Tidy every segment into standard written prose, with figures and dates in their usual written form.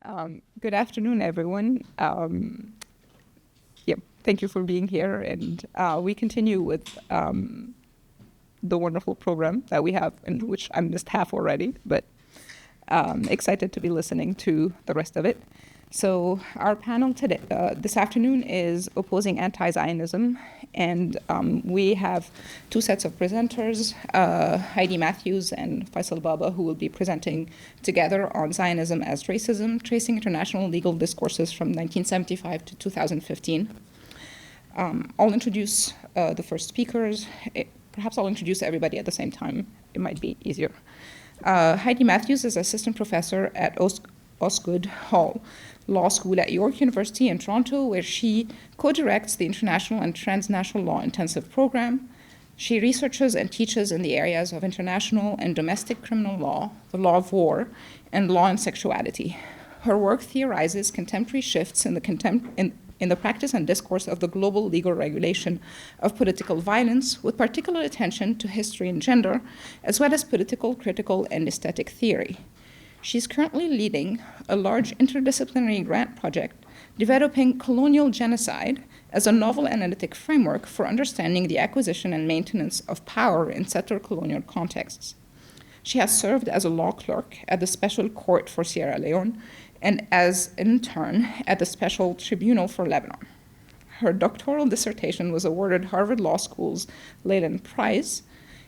Good afternoon, everyone. Thank you for being here. And we continue with the wonderful program that we have, in which I missed half already, but excited to be listening to the rest of it. So our panel today, this afternoon, is opposing anti-Zionism, and we have two sets of presenters, Heidi Matthews and Faisal Bhabha, who will be presenting together on Zionism as racism, tracing international legal discourses from 1975 to 2015. I'll introduce the first speakers. Perhaps I'll introduce everybody at the same time. It might be easier. Heidi Matthews is assistant professor at Osgoode Hall Law School at York University in Toronto, where she co-directs the International and Transnational Law Intensive Program. She researches and teaches in the areas of international and domestic criminal law, the law of war, and law and sexuality. Her work theorizes contemporary shifts in the practice and discourse of the global legal regulation of political violence, with particular attention to history and gender, as well as political, critical, and aesthetic theory. She's currently leading a large interdisciplinary grant project developing colonial genocide as a novel analytic framework for understanding the acquisition and maintenance of power in settler colonial contexts. She has served as a law clerk at the Special Court for Sierra Leone and as an intern at the Special Tribunal for Lebanon. Her doctoral dissertation was awarded Harvard Law School's Leyland Prize,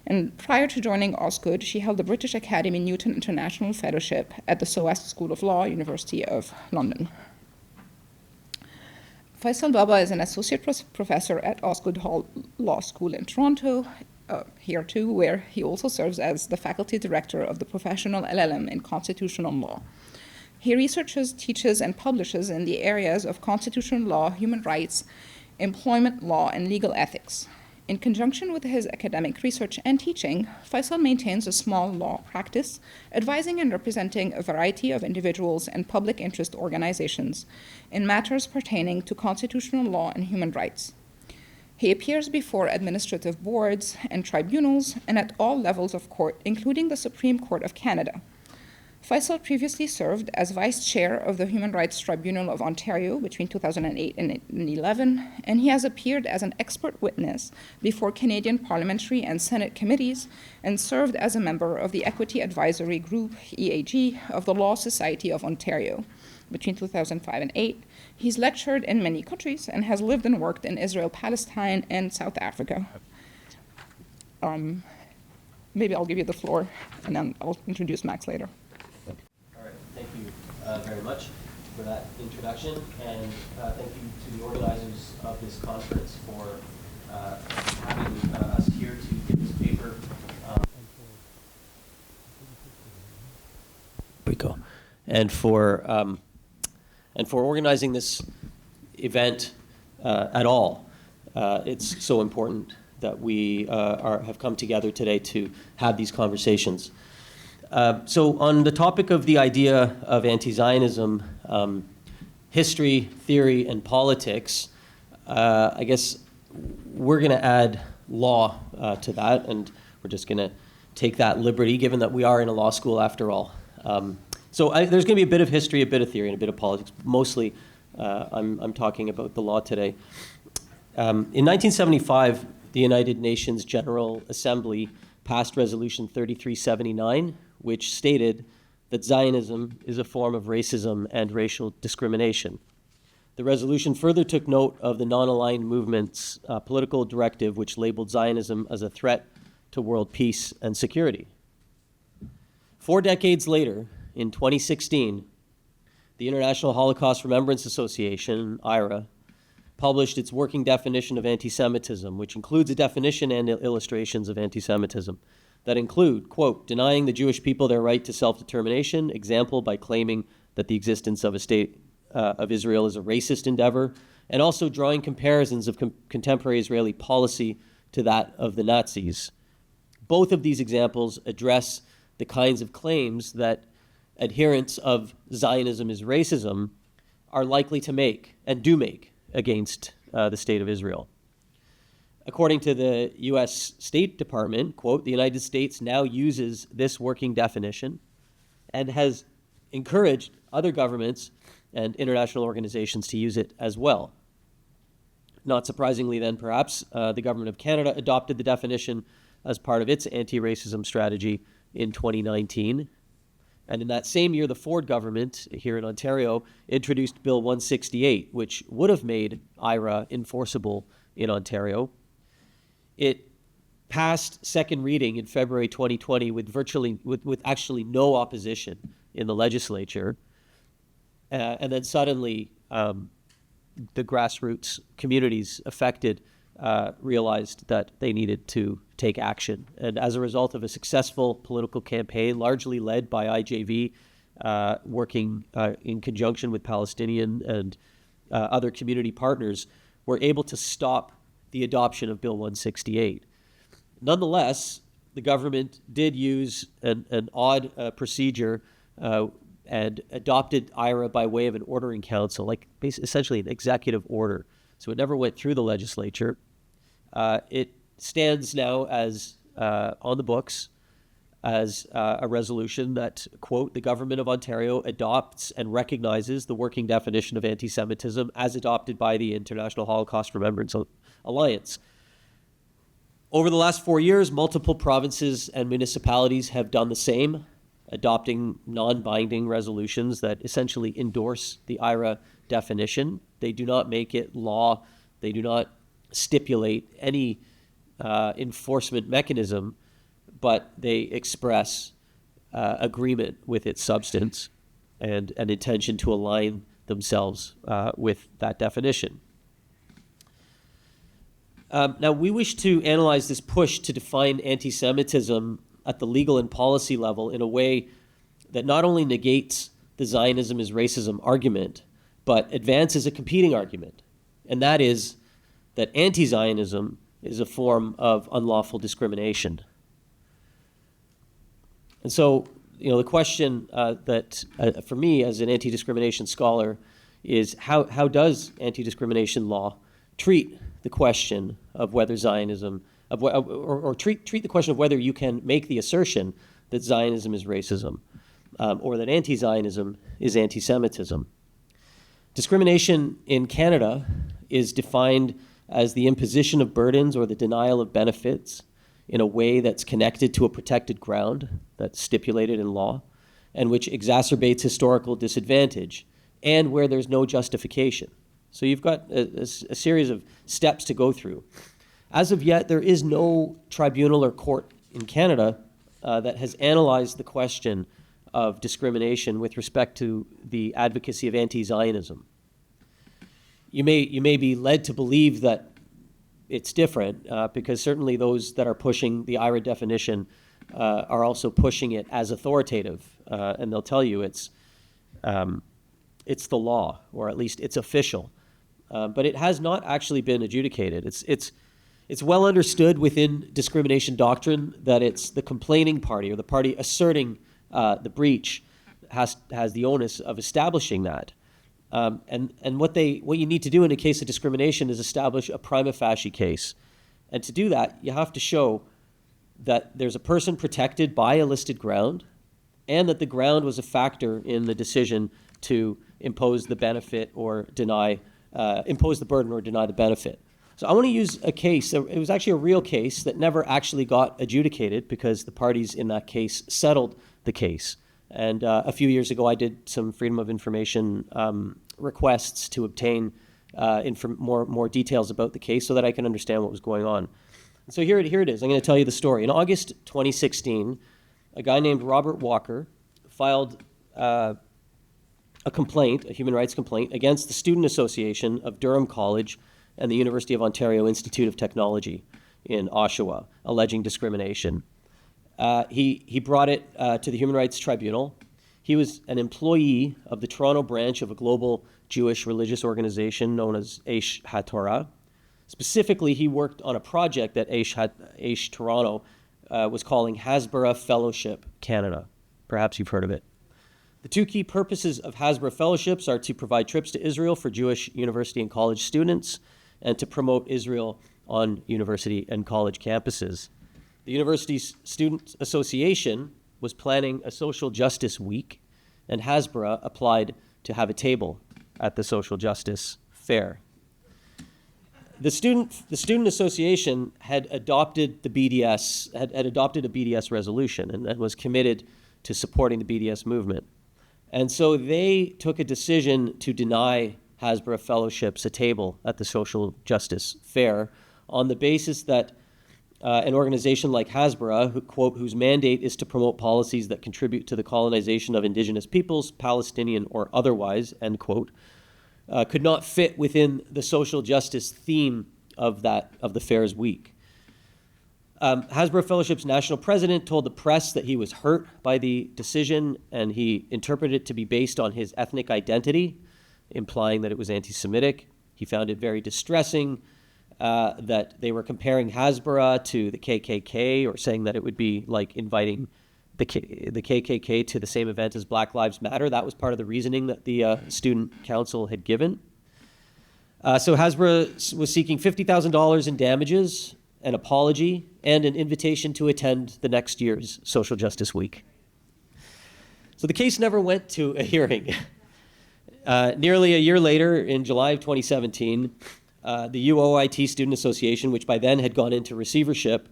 and prior to joining Osgoode, she held the British Academy Newton International Fellowship at the SOAS School of Law, University of London. Faisal Bhabha is an associate professor at Osgoode Hall Law School in Toronto, here too, where he also serves as the faculty director of the professional LLM in constitutional law. He researches, teaches, and publishes in the areas of constitutional law, human rights, employment law, and legal ethics. In conjunction with his academic research and teaching, Faisal maintains a small law practice, advising and representing a variety of individuals and public interest organizations in matters pertaining to constitutional law and human rights. He appears before administrative boards and tribunals and at all levels of court, including the Supreme Court of Canada. Faisal previously served as vice chair of the Human Rights Tribunal of Ontario between 2008 and 2011, and he has appeared as an expert witness before Canadian parliamentary and Senate committees and served as a member of the Equity Advisory Group, EAG, of the Law Society of Ontario between 2005 and 2008. He's lectured in many countries and has lived and worked in Israel, Palestine, and South Africa. Maybe I'll give you the floor, and then I'll introduce Max later. Thank you very much for that introduction, and thank you to the organizers of this conference for having us here to give this paper. And for organizing this event at all. It's so important that we have come together today to have these conversations. So on the topic of the idea of anti-Zionism, history, theory, and politics, I guess we're going to add law to that, and we're just going to take that liberty, given that we are in a law school after all. So there's going to be a bit of history, a bit of theory, and a bit of politics. Mostly, I'm talking about the law today. In 1975, the United Nations General Assembly passed Resolution 3379, which stated that Zionism is a form of racism and racial discrimination. The resolution further took note of the non-aligned movement's political directive, which labeled Zionism as a threat to world peace and security. 4 decades later, in 2016, the International Holocaust Remembrance Association, IHRA, published its working definition of anti-Semitism, which includes a definition and illustrations of anti-Semitism that include, quote, denying the Jewish people their right to self-determination, example by claiming that the existence of a state of Israel is a racist endeavor, and also drawing comparisons of contemporary Israeli policy to that of the Nazis. Both of these examples address the kinds of claims that adherents of Zionism is racism are likely to make and do make against the state of Israel. According to the U.S. State Department, quote, the United States now uses this working definition and has encouraged other governments and international organizations to use it as well. Not surprisingly then, perhaps, the government of Canada adopted the definition as part of its anti-racism strategy in 2019. And in that same year, the Ford government here in Ontario introduced Bill 168, which would have made IRA enforceable in Ontario. It passed second reading in February 2020 with actually no opposition in the legislature. And then suddenly, the grassroots communities affected realized that they needed to take action. And as a result of a successful political campaign, largely led by IJV, working in conjunction with Palestinian and other community partners, were able to stop the adoption of Bill 168. Nonetheless, the government did use an odd procedure and adopted IRA by way of an ordering council, like essentially an executive order. So it never went through the legislature. It stands now as on the books as a resolution that, quote, the government of Ontario adopts and recognizes the working definition of anti-Semitism as adopted by the International Holocaust Remembrance Alliance. Over the last 4 years, multiple provinces and municipalities have done the same, adopting non-binding resolutions that essentially endorse the IRA definition. They do not make it law. They do not stipulate any enforcement mechanism, but they express agreement with its substance and an intention to align themselves with that definition. Now, we wish to analyze this push to define anti-Semitism at the legal and policy level in a way that not only negates the Zionism is racism argument, but advances a competing argument, and that is that anti-Zionism is a form of unlawful discrimination. And so, the question that for me as an anti-discrimination scholar is how does anti-discrimination law treat the question of whether Zionism, or treat the question of whether you can make the assertion that Zionism is racism, or that anti-Zionism is anti-Semitism. Discrimination in Canada is defined as the imposition of burdens or the denial of benefits in a way that's connected to a protected ground that's stipulated in law, and which exacerbates historical disadvantage, and where there's no justification. So you've got a series of steps to go through. As of yet, there is no tribunal or court in Canada that has analyzed the question of discrimination with respect to the advocacy of anti-Zionism. You may be led to believe that it's different because certainly those that are pushing the IRA definition are also pushing it as authoritative, and they'll tell you it's the law, or at least it's official. But it has not actually been adjudicated. It's well understood within discrimination doctrine that it's the complaining party, or the party asserting the breach, has the onus of establishing that. And what you need to do in a case of discrimination is establish a prima facie case. And to do that, you have to show that there's a person protected by a listed ground, and that the ground was a factor in the decision to impose the benefit or impose the burden or deny the benefit. So I want to use a case. It was actually a real case that never actually got adjudicated because the parties in that case settled the case. And a few years ago, I did some Freedom of Information requests to obtain more details about the case so that I can understand what was going on. So here it is. I'm going to tell you the story. In August 2016, a guy named Robert Walker filed a human rights complaint, against the Student Association of Durham College and the University of Ontario Institute of Technology in Oshawa, alleging discrimination. He brought it to the Human Rights Tribunal. He was an employee of the Toronto branch of a global Jewish religious organization known as Aish HaTorah. Specifically, he worked on a project that Aish Toronto was calling Hasbara Fellowship Canada. Perhaps you've heard of it. The two key purposes of Hasbara Fellowships are to provide trips to Israel for Jewish university and college students, and to promote Israel on university and college campuses. The University Student Association was planning a social justice week and Hasbara applied to have a table at the social justice fair. The student association had adopted the BDS, had adopted a BDS resolution and was committed to supporting the BDS movement. And so they took a decision to deny Hasbara fellowships a table at the social justice fair on the basis that an organization like Hasbara, who, quote, whose mandate is to promote policies that contribute to the colonization of indigenous peoples, Palestinian or otherwise, end quote, could not fit within the social justice theme of the fair's week. Hasbara Fellowship's national president told the press that he was hurt by the decision, and he interpreted it to be based on his ethnic identity, implying that it was anti-Semitic. He found it very distressing that they were comparing Hasbara to the KKK, or saying that it would be like inviting the KKK to the same event as Black Lives Matter. That was part of the reasoning that the student council had given. So Hasbara was seeking $50,000 in damages, an apology, and an invitation to attend the next year's Social Justice Week. So the case never went to a hearing. Nearly a year later, in July of 2017, the UOIT Student Association, which by then had gone into receivership,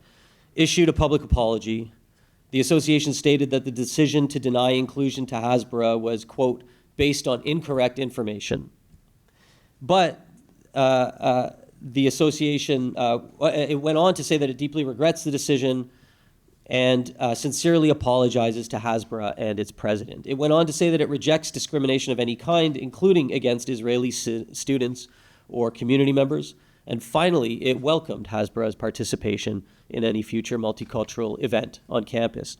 issued a public apology. The association stated that the decision to deny inclusion to Hasbara was, quote, based on incorrect information. But the association, it went on to say that it deeply regrets the decision and sincerely apologizes to Hasbara and its president. It went on to say that it rejects discrimination of any kind, including against Israeli students or community members. And finally, it welcomed Hasbara's participation in any future multicultural event on campus.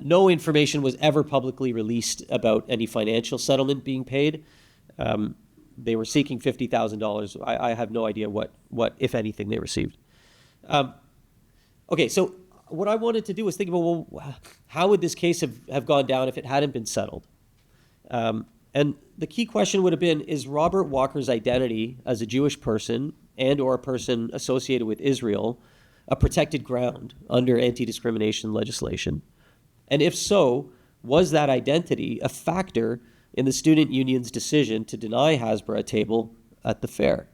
No information was ever publicly released about any financial settlement being paid. They were seeking $50,000. I have no idea what, if anything, they received. Okay, so what I wanted to do was think about, well, how would this case have gone down if it hadn't been settled? And the key question would have been, is Robert Walker's identity as a Jewish person and or a person associated with Israel a protected ground under anti-discrimination legislation? And if so, was that identity a factor in the student union's decision to deny Hasbara a table at the fair?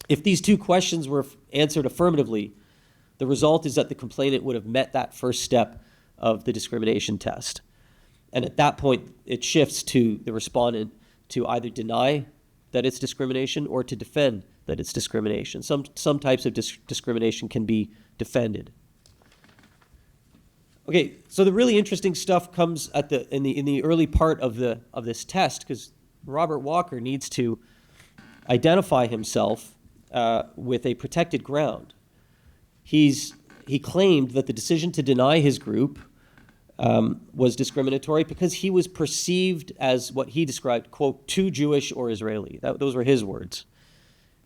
If these two questions were answered affirmatively, the result is that the complainant would have met that first step of the discrimination test. And at that point, it shifts to the respondent to either deny that it's discrimination or to defend that it's discrimination. Some types of discrimination can be defended. Okay, so the really interesting stuff comes in the early part of this test, because Robert Walker needs to identify himself with a protected ground. He claimed that the decision to deny his group was discriminatory because he was perceived as what he described, quote, too Jewish or Israeli. Those were his words.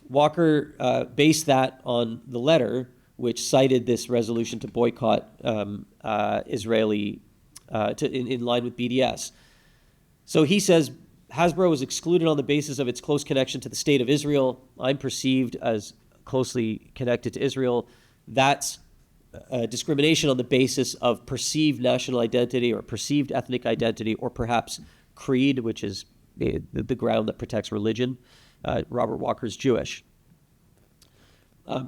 Walker based that on the letter, which cited this resolution to boycott Israeli in line with BDS. So he says, Hasbara was excluded on the basis of its close connection to the state of Israel. I'm perceived as closely connected to Israel. That's discrimination on the basis of perceived national identity or perceived ethnic identity, or perhaps creed, which is the ground that protects religion. Robert Walker's Jewish.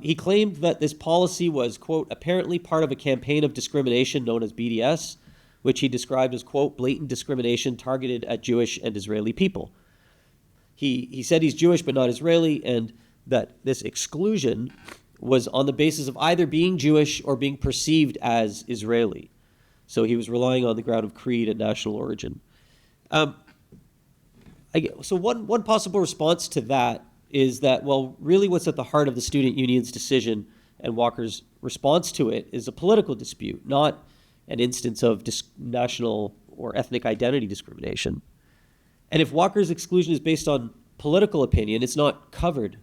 He claimed that this policy was, quote, apparently part of a campaign of discrimination known as BDS, which he described as, quote, blatant discrimination targeted at Jewish and Israeli people. He said he's Jewish but not Israeli, and that this exclusion was on the basis of either being Jewish or being perceived as Israeli. So he was relying on the ground of creed and national origin. So one possible response to that is that, well, really what's at the heart of the student union's decision and Walker's response to it is a political dispute, not an instance of national or ethnic identity discrimination. And if Walker's exclusion is based on political opinion, it's not covered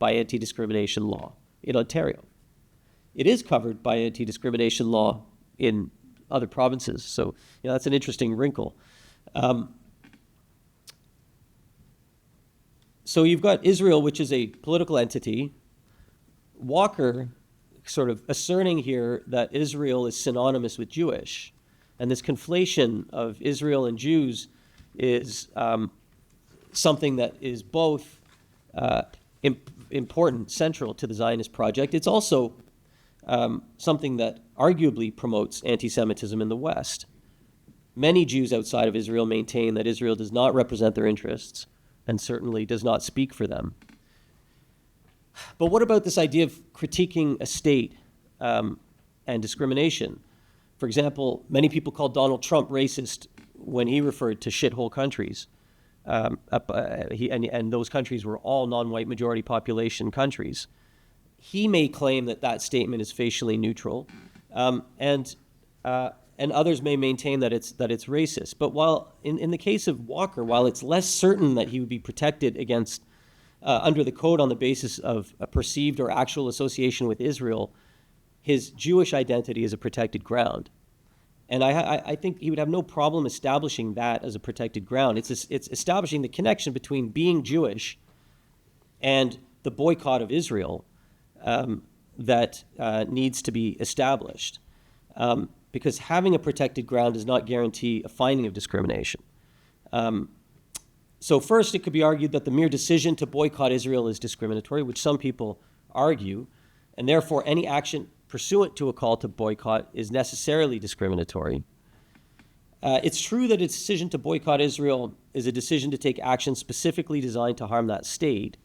by anti-discrimination law in Ontario. It is covered by anti-discrimination law in other provinces. So that's an interesting wrinkle. So you've got Israel, which is a political entity. Walker sort of asserting here that Israel is synonymous with Jewish. And this conflation of Israel and Jews is something that is both important, central to the Zionist project. It's also something that arguably promotes anti-Semitism in the West. Many Jews outside of Israel maintain that Israel does not represent their interests and certainly does not speak for them. But what about this idea of critiquing a state and discrimination? For example, many people called Donald Trump racist when he referred to shithole countries. And those countries were all non-white majority population countries. He may claim that that statement is facially neutral, and others may maintain that it's racist. But while in the case of Walker, while it's less certain that he would be protected against under the code on the basis of a perceived or actual association with Israel, his Jewish identity is a protected ground. And I think he would have no problem establishing that as a protected ground. It's establishing the connection between being Jewish and the boycott of Israel that needs to be established. Because having a protected ground does not guarantee a finding of discrimination. So first, it could be argued that the mere decision to boycott Israel is discriminatory, which some people argue, and therefore any action pursuant to a call to boycott is necessarily discriminatory. It's true that a decision to boycott Israel is a decision to take action specifically designed to harm that state,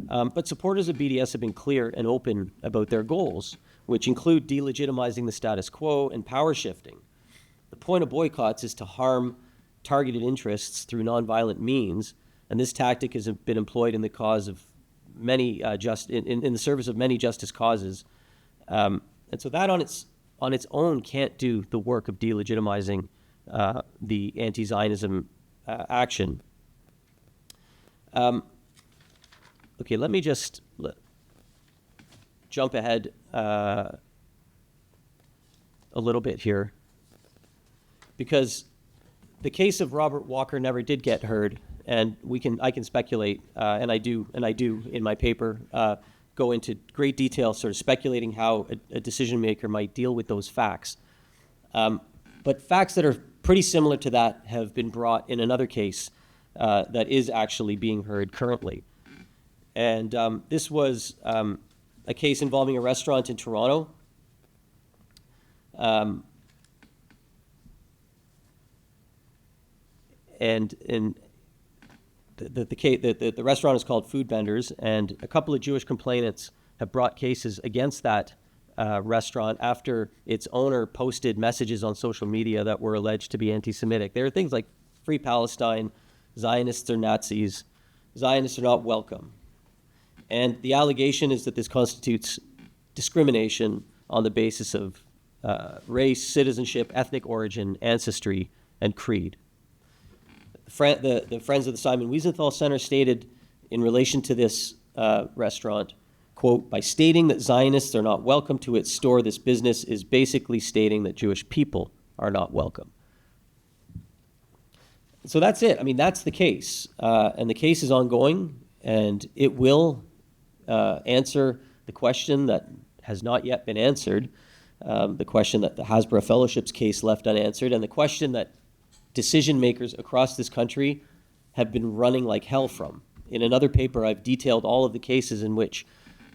but supporters of BDS have been clear and open about their goals, which include delegitimizing the status quo and power shifting. The point of boycotts is to harm targeted interests through nonviolent means, and this tactic has been employed in the cause of many in the service of many justice causes. And so that on its own can't do the work of delegitimizing the anti-Zionism action. Okay, let me just jump ahead a little bit here, because the case of Robert Walker never did get heard, and I can speculate, and I do in my paper go into great detail, sort of speculating how a decision maker might deal with those facts. But facts that are pretty similar to that have been brought in another case that is actually being heard currently. And this was a case involving a restaurant in Toronto. And the restaurant is called Food Benders, and a couple of Jewish complainants have brought cases against that restaurant after its owner posted messages on social media that were alleged to be anti-Semitic. There are things like Free Palestine, Zionists are Nazis, Zionists are not welcome. And the allegation is that this constitutes discrimination on the basis of race, citizenship, ethnic origin, ancestry, and creed. The Friends of the Simon Wiesenthal Center stated in relation to this restaurant, quote, "By stating that Zionists are not welcome to its store, this business is basically stating that Jewish people are not welcome." So that's it. I mean, that's the case. And the case is ongoing, and it will answer the question that has not yet been answered, the question that the Hasbro Fellowship's case left unanswered, and the question that decision makers across this country have been running like hell from. In another paper, I've detailed all of the cases in which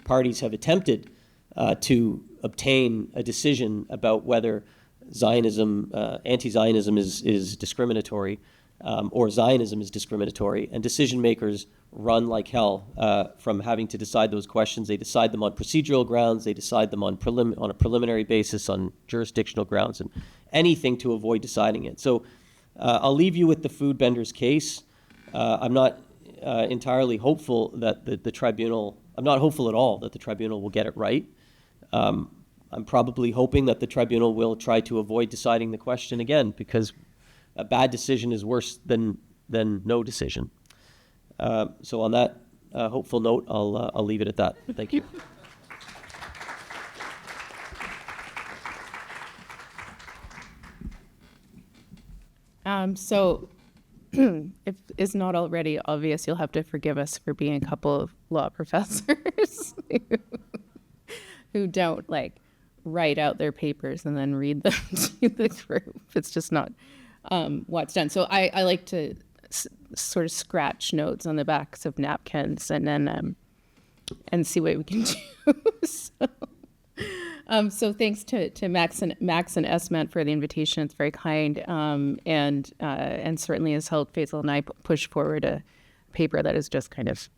parties have attempted to obtain a decision about whether Zionism, anti-Zionism is discriminatory, or Zionism is discriminatory, and decision makers run like hell from having to decide those questions. They decide them on procedural grounds, they decide them on a preliminary basis, on jurisdictional grounds, and anything to avoid deciding it. So I'll leave you with the Food Benders case. I'm not entirely hopeful that the tribunal, I'm not hopeful at all that the tribunal will get it right. I'm probably hoping that the tribunal will try to avoid deciding the question again, because a bad decision is worse than no decision. So on that hopeful note, I'll leave it at that. Thank you. So if it's not already obvious, you'll have to forgive us for being a couple of law professors who don't write out their papers and then read them to the group. It's just not what's done. So I like to sort of scratch notes on the backs of napkins and then and see what we can do. So thanks to Max and Esment for the invitation. It's very kind, and certainly has helped Faisal and I push forward a paper that is just kind of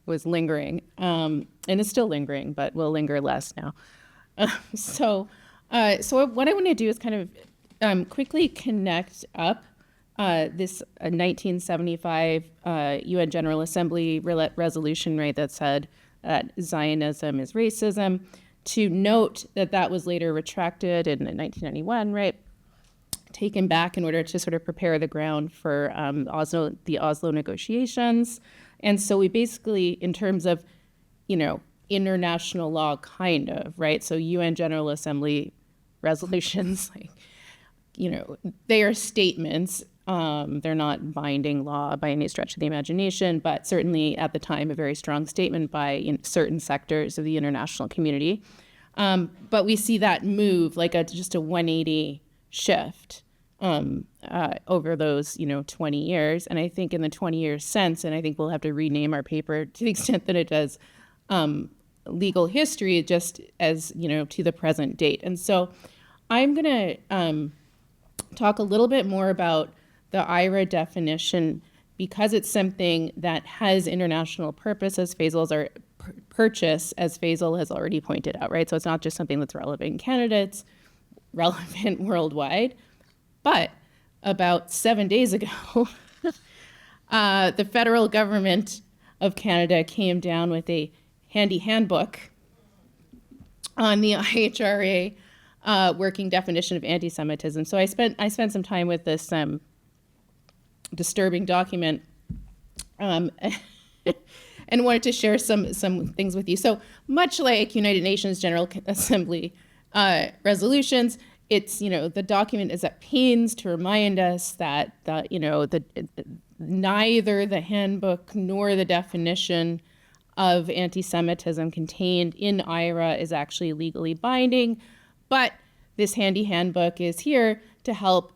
was lingering, and is still lingering, but will linger less now. So what I want to do is kind of quickly connect up this 1975 UN General Assembly resolution, right, that said that Zionism is racism, to note that that was later retracted in 1991, right, taken back in order to sort of prepare the ground for the Oslo negotiations. And so we basically, in terms of, international law, kind of, right? So UN General Assembly resolutions, like, they are statements. They're not binding law by any stretch of the imagination, but certainly at the time, a very strong statement by certain sectors of the international community. But we see that move like just a 180 shift over those 20 years. And I think in the 20 years since, and I think we'll have to rename our paper to the extent that it does legal history, just as to the present date. And so I'm going to talk a little bit more about the IRA definition, because it's something that has international purpose, as Faisal's purchase, as Faisal has already pointed out, right? So it's not just something that's relevant in Canada, it's relevant worldwide. But about 7 days ago, the federal government of Canada came down with a handy handbook on the IHRA working definition of anti-Semitism. So I spent some time with this disturbing document and wanted to share some things with you. So much like United Nations General Assembly resolutions, it's, the document is at pains to remind us that neither the handbook nor the definition of anti-Semitism contained in IRA is actually legally binding, but this handy handbook is here to help,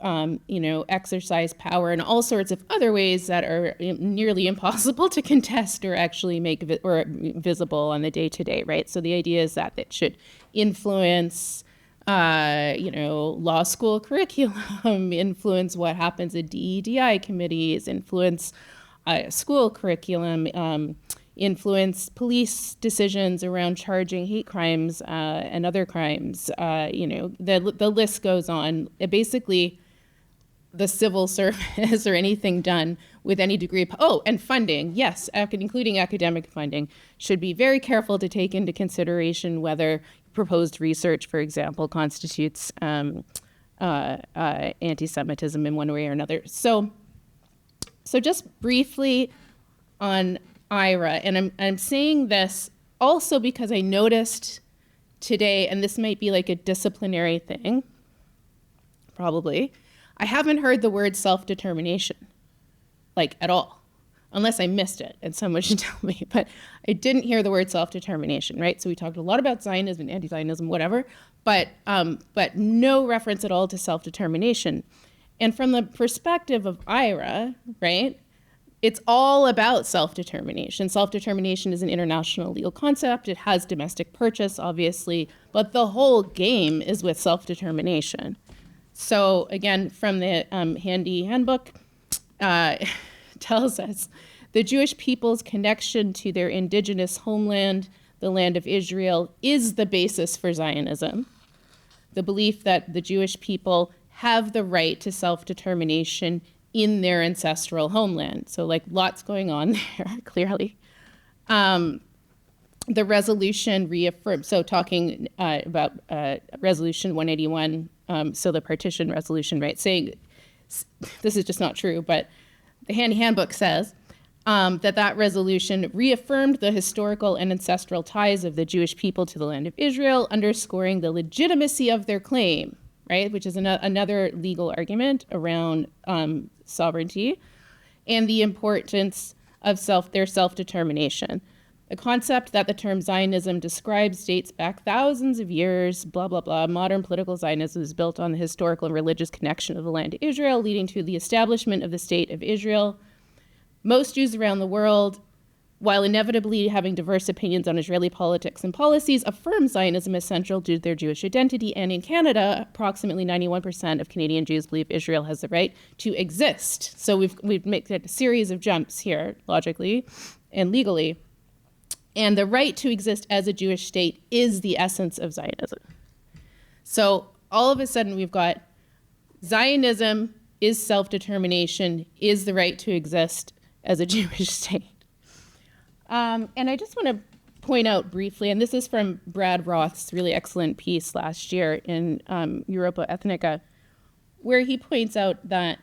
exercise power in all sorts of other ways that are nearly impossible to contest or actually make visible on the day-to-day, right? So the idea is that it should influence, law school curriculum, influence what happens at DEDI committees, influence school curriculum, influence police decisions around charging hate crimes and other crimes. The list goes on. Basically, the civil service or anything done with any degree of, and funding, yes, including academic funding, should be very careful to take into consideration whether proposed research, for example, constitutes anti-Semitism in one way or another. So just briefly on IRA, and I'm saying this also because I noticed today, and this might be like a disciplinary thing, probably, I haven't heard the word self-determination, like at all, unless I missed it, and someone should tell me, but I didn't hear the word self-determination, right? So we talked a lot about Zionism and anti-Zionism, whatever, but no reference at all to self-determination. And from the perspective of IRA, right, it's all about self-determination. Self-determination is an international legal concept. It has domestic purchase, obviously, but the whole game is with self-determination. So again, from the handy handbook, tells us the Jewish people's connection to their indigenous homeland, the land of Israel, is the basis for Zionism. The belief that the Jewish people have the right to self-determination in their ancestral homeland. So like lots going on there, clearly. The resolution reaffirmed, so talking about resolution 181, so the partition resolution, right, saying, this is just not true, but the handy handbook says that resolution reaffirmed the historical and ancestral ties of the Jewish people to the land of Israel, underscoring the legitimacy of their claim, right, which is another legal argument around sovereignty, and the importance of their self-determination. The concept that the term Zionism describes dates back thousands of years, blah, blah, blah. Modern political Zionism is built on the historical and religious connection of the land to Israel, leading to the establishment of the state of Israel. Most Jews around the world, while inevitably having diverse opinions on Israeli politics and policies, affirm Zionism as central to their Jewish identity. And in Canada, approximately 91% of Canadian Jews believe Israel has the right to exist. So we've made a series of jumps here, logically and legally. And the right to exist as a Jewish state is the essence of Zionism. So all of a sudden we've got Zionism is self-determination, is the right to exist as a Jewish state. And I just want to point out briefly, and this is from Brad Roth's really excellent piece last year in Europa Ethnica, where he points out that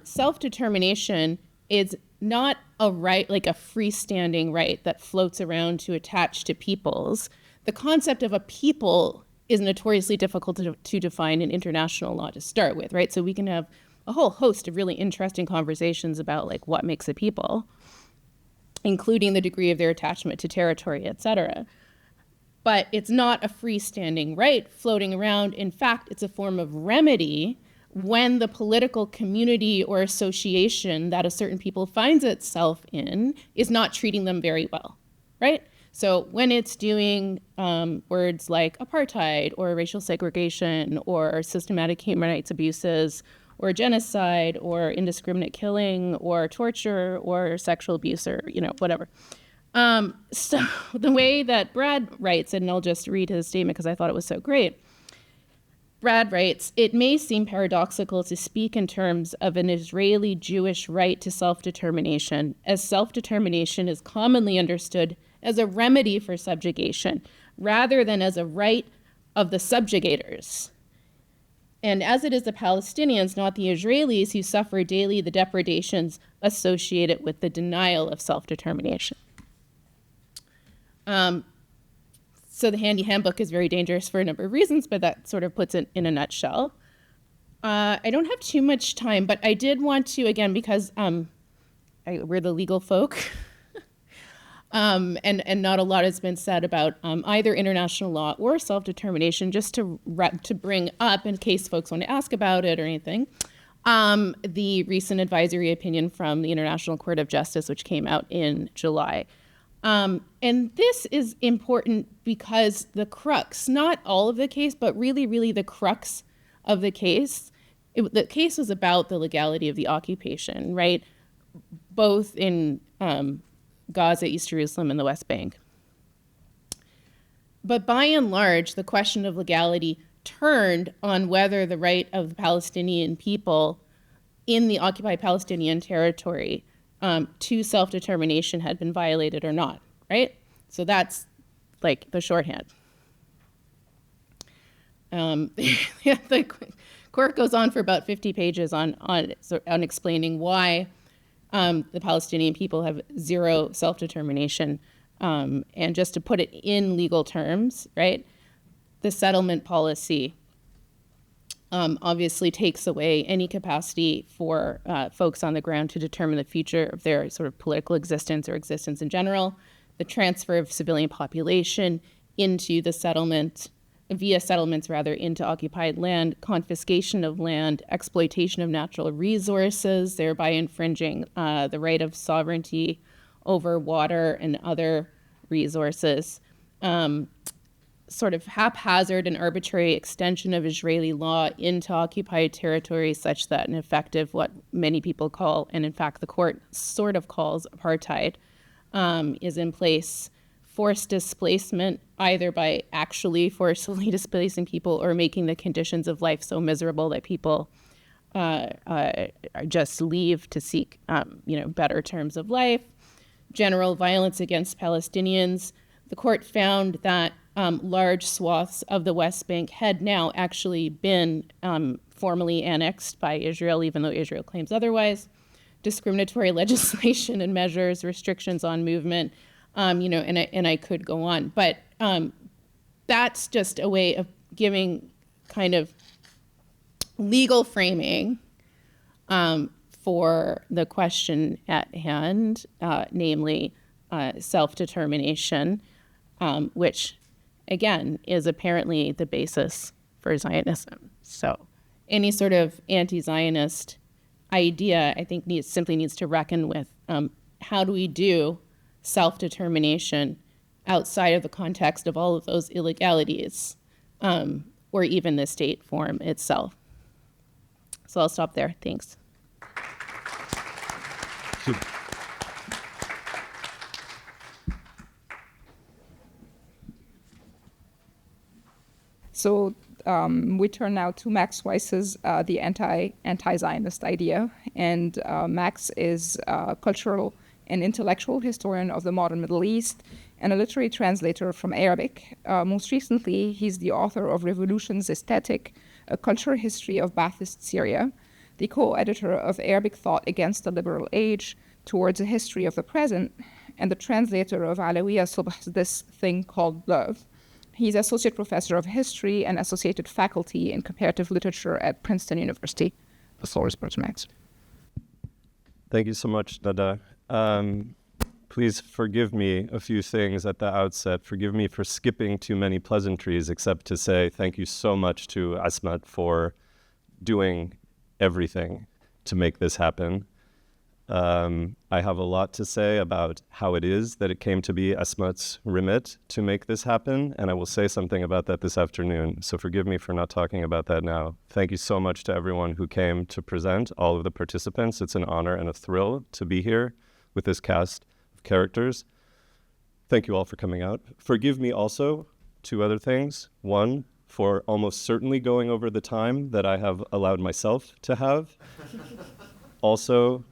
self-determination is not a right, like a freestanding right that floats around to attach to peoples. The concept of a people is notoriously difficult to define in international law to start with, right? So we can have a whole host of really interesting conversations about like what makes a people, including the degree of their attachment to territory, et cetera. But it's not a freestanding right floating around. In fact, it's a form of remedy when the political community or association that a certain people finds itself in is not treating them very well, right? So when it's doing words like apartheid or racial segregation or systematic human rights abuses or genocide or indiscriminate killing or torture or sexual abuse or, whatever. So the way that Brad writes, and I'll just read his statement because I thought it was so great. Brad writes, "It may seem paradoxical to speak in terms of an Israeli Jewish right to self-determination, as self-determination is commonly understood as a remedy for subjugation, rather than as a right of the subjugators. And as it is the Palestinians, not the Israelis, who suffer daily the depredations associated with the denial of self-determination." So the Handy Handbook is very dangerous for a number of reasons, but that sort of puts it in a nutshell. I don't have too much time, but I did want to, again, because we're the legal folk, and not a lot has been said about either international law or self-determination, just to bring up, in case folks want to ask about it or anything, the recent advisory opinion from the International Court of Justice, which came out in July. And this is important because the crux, not all of the case, but really, really the crux of the case, the case was about the legality of the occupation, right? Both in Gaza, East Jerusalem, and the West Bank. But by and large, the question of legality turned on whether the right of the Palestinian people in the occupied Palestinian territory to self-determination had been violated or not, right? So that's like the shorthand. The court goes on for about 50 pages on explaining why the Palestinian people have zero self-determination. And just to put it in legal terms, right, the settlement policy obviously takes away any capacity for folks on the ground to determine the future of their sort of political existence or existence in general. The transfer of civilian population into the settlement, via settlements rather, into occupied land, confiscation of land, exploitation of natural resources, thereby infringing the right of sovereignty over water and other resources. Sort of haphazard and arbitrary extension of Israeli law into occupied territory such that an effective, what many people call, and in fact the court sort of calls, apartheid, is in place. Forced displacement, either by actually forcibly displacing people or making the conditions of life so miserable that people just leave to seek better terms of life. General violence against Palestinians. The court found that large swaths of the West Bank had now actually been formally annexed by Israel, even though Israel claims otherwise. Discriminatory legislation and measures, restrictions on movement, and I could go on. But that's just a way of giving kind of legal framing for the question at hand, namely self-determination, which, again, is apparently the basis for Zionism. So any sort of anti-Zionist idea, I think, simply needs to reckon with how do we do self-determination outside of the context of all of those illegalities, or even the state form itself. So I'll stop there. Thanks. So we turn now to Max Weiss's The Anti-Zionist Idea. And Max is a cultural and intellectual historian of the modern Middle East and a literary translator from Arabic. Most recently, he's the author of Revolution's Aesthetic, A Cultural History of Ba'athist Syria, the co-editor of Arabic Thought Against the Liberal Age, Towards a History of the Present, and the translator of Alawiya Subh's This Thing Called Love. He's associate professor of history and associated faculty in comparative literature at Princeton University. The floor is yours, Max. Thank you so much, Nada. Please forgive me a few things at the outset. Forgive me for skipping too many pleasantries, except to say thank you so much to Asmat for doing everything to make this happen. I have a lot to say about how it is that it came to be Asmat's remit to make this happen, and I will say something about that this afternoon, so forgive me for not talking about that now. Thank you so much to everyone who came to present, all of the participants. It's an honor and a thrill to be here with this cast of characters. Thank you all for coming out. Forgive me also, two other things. One, for almost certainly going over the time that I have allowed myself to have. Also,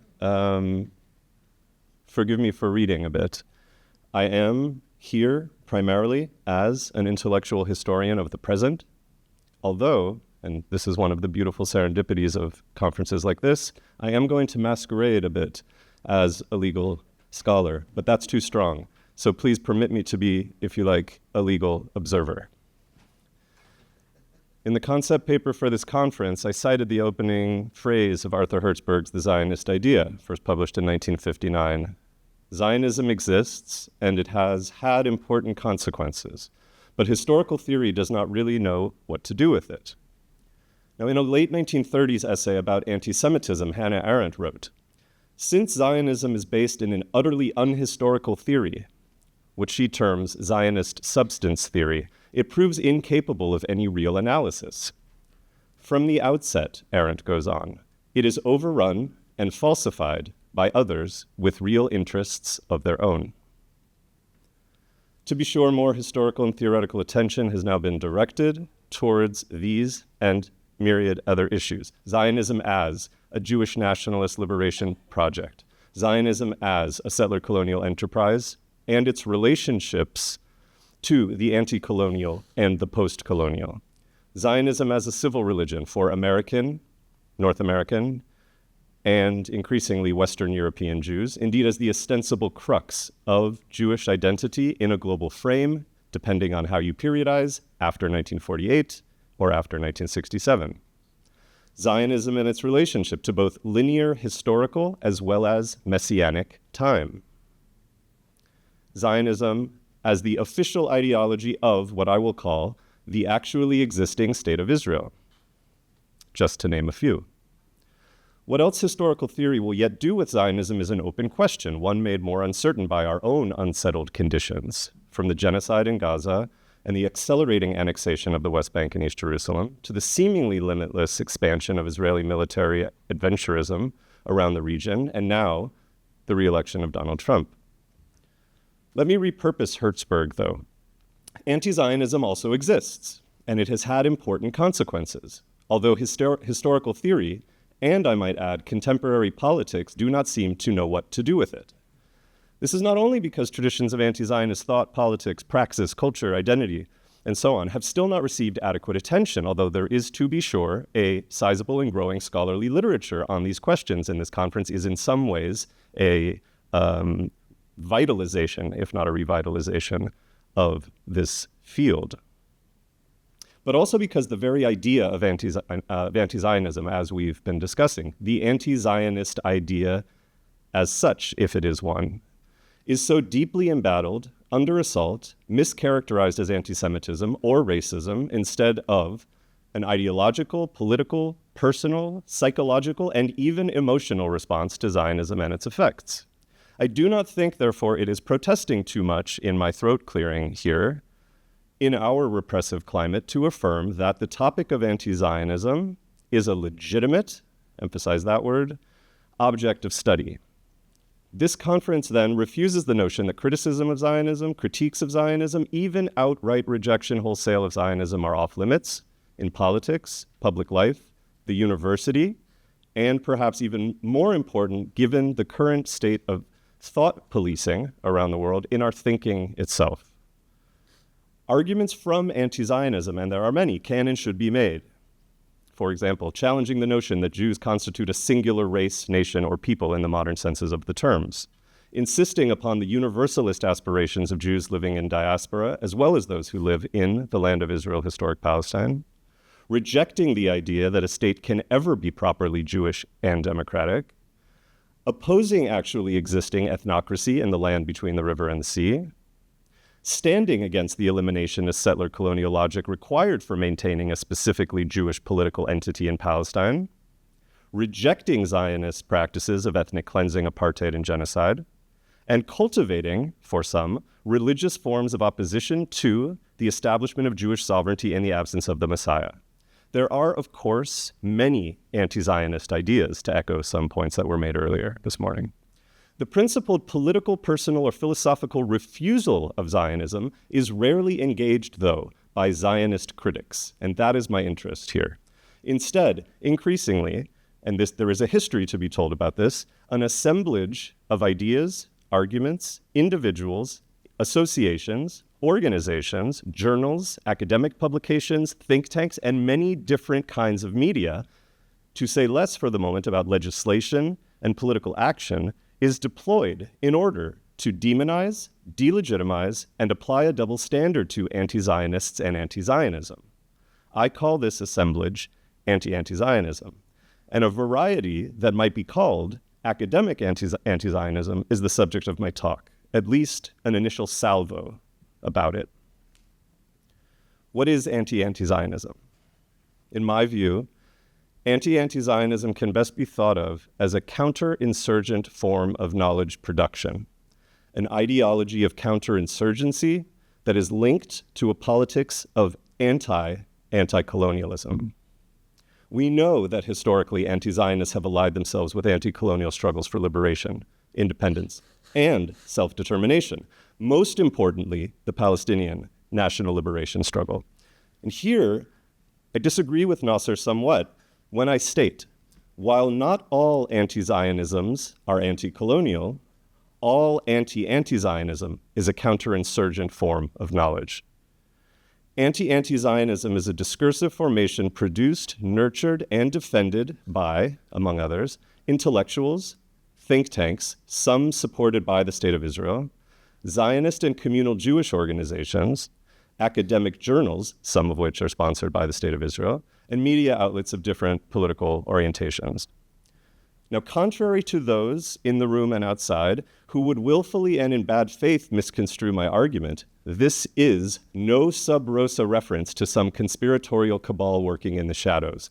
forgive me for reading a bit. I am here primarily as an intellectual historian of the present, although, and this is one of the beautiful serendipities of conferences like this, I am going to masquerade a bit as a legal scholar, but that's too strong. So please permit me to be, if you like, a legal observer. In the concept paper for this conference, I cited the opening phrase of Arthur Hertzberg's The Zionist Idea, first published in 1959. Zionism exists, and it has had important consequences, but historical theory does not really know what to do with it. Now, in a late 1930s essay about anti-Semitism, Hannah Arendt wrote, "Since Zionism is based in an utterly unhistorical theory, which she terms Zionist substance theory, it proves incapable of any real analysis. From the outset," Arendt goes on, "it is overrun and falsified by others with real interests of their own." To be sure, more historical and theoretical attention has now been directed towards these and myriad other issues. Zionism as a Jewish nationalist liberation project, Zionism as a settler colonial enterprise, and its relationships to the anti-colonial and the post-colonial. Zionism as a civil religion for American, North American, and increasingly Western European Jews, indeed as the ostensible crux of Jewish identity in a global frame, depending on how you periodize, after 1948 or after 1967. Zionism and its relationship to both linear historical as well as messianic time. Zionism as the official ideology of what I will call the actually existing state of Israel, just to name a few. What else historical theory will yet do with Zionism is an open question, one made more uncertain by our own unsettled conditions, from the genocide in Gaza and the accelerating annexation of the West Bank and East Jerusalem to the seemingly limitless expansion of Israeli military adventurism around the region, and now the re-election of Donald Trump. Let me repurpose Hertzberg, though. Anti-Zionism also exists, and it has had important consequences, although historical theory, and I might add, contemporary politics, do not seem to know what to do with it. This is not only because traditions of anti-Zionist thought, politics, praxis, culture, identity, and so on have still not received adequate attention, although there is, to be sure, a sizable and growing scholarly literature on these questions, and this conference is in some ways a vitalization, if not a revitalization, of this field. But also because the very idea of anti-Zionism, as we've been discussing, the anti-Zionist idea as such, if it is one, is so deeply embattled, under assault, mischaracterized as anti-Semitism or racism instead of an ideological, political, personal, psychological, and even emotional response to Zionism and its effects. I do not think, therefore, it is protesting too much in my throat clearing here in our repressive climate to affirm that the topic of anti-Zionism is a legitimate, emphasize that word, object of study. This conference then refuses the notion that criticism of Zionism, critiques of Zionism, even outright rejection wholesale of Zionism are off limits in politics, public life, the university, and perhaps even more important, given the current state of thought policing around the world, in our thinking itself. Arguments from anti-Zionism, and there are many, can and should be made. For example, challenging the notion that Jews constitute a singular race, nation, or people in the modern senses of the terms, insisting upon the universalist aspirations of Jews living in diaspora, as well as those who live in the land of Israel, historic Palestine, rejecting the idea that a state can ever be properly Jewish and democratic, opposing actually existing ethnocracy in the land between the river and the sea, standing against the elimination of settler colonial logic required for maintaining a specifically Jewish political entity in Palestine, rejecting Zionist practices of ethnic cleansing, apartheid, and genocide, and cultivating, for some, religious forms of opposition to the establishment of Jewish sovereignty in the absence of the Messiah. There are, of course, many anti-Zionist ideas, to echo some points that were made earlier this morning. The principled political, personal, or philosophical refusal of Zionism is rarely engaged, though, by Zionist critics, and that is my interest here. Instead, increasingly, and there is a history to be told about this, an assemblage of ideas, arguments, individuals, associations, organizations, journals, academic publications, think tanks, and many different kinds of media, to say less for the moment about legislation and political action, is deployed in order to demonize, delegitimize, and apply a double standard to anti-Zionists and anti-Zionism. I call this assemblage anti-Zionism, and a variety that might be called academic anti-Zionism is the subject of my talk, at least an initial salvo about it. What is anti-Zionism? In my view, anti-Zionism can best be thought of as a counterinsurgent form of knowledge production, an ideology of counterinsurgency that is linked to a politics of anti-colonialism. We know that historically anti-Zionists have allied themselves with anti-colonial struggles for liberation, independence, and self-determination. Most importantly, the Palestinian national liberation struggle. And here, I disagree with Nasser somewhat when I state, while not all anti-Zionisms are anti-colonial, all anti-Zionism is a counterinsurgent form of knowledge. Anti-Zionism is a discursive formation produced, nurtured, and defended by, among others, intellectuals, think tanks, some supported by the State of Israel, Zionist and communal Jewish organizations, academic journals, some of which are sponsored by the State of Israel, and media outlets of different political orientations. Now, contrary to those in the room and outside who would willfully and in bad faith misconstrue my argument, this is no sub rosa reference to some conspiratorial cabal working in the shadows.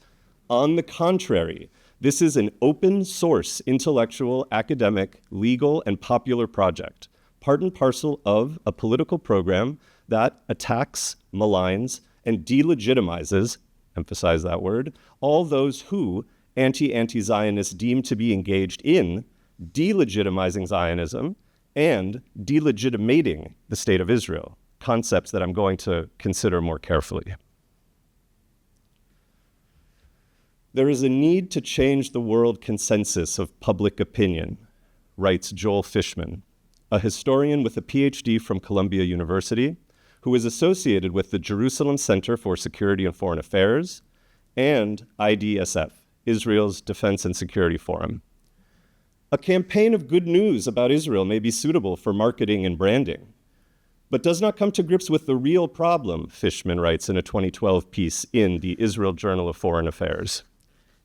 On the contrary, this is an open source intellectual, academic, legal, and popular project, part and parcel of a political program that attacks, maligns, and delegitimizes, emphasize that word, all those who anti-Zionists deem to be engaged in delegitimizing Zionism and delegitimating the State of Israel, concepts that I'm going to consider more carefully. There is a need to change the world consensus of public opinion, writes Joel Fishman, a historian with a PhD from Columbia University, who is associated with the Jerusalem Center for Security and Foreign Affairs and IDSF, Israel's Defense and Security Forum. A campaign of good news about Israel may be suitable for marketing and branding, but does not come to grips with the real problem, Fishman writes in a 2012 piece in the Israel Journal of Foreign Affairs.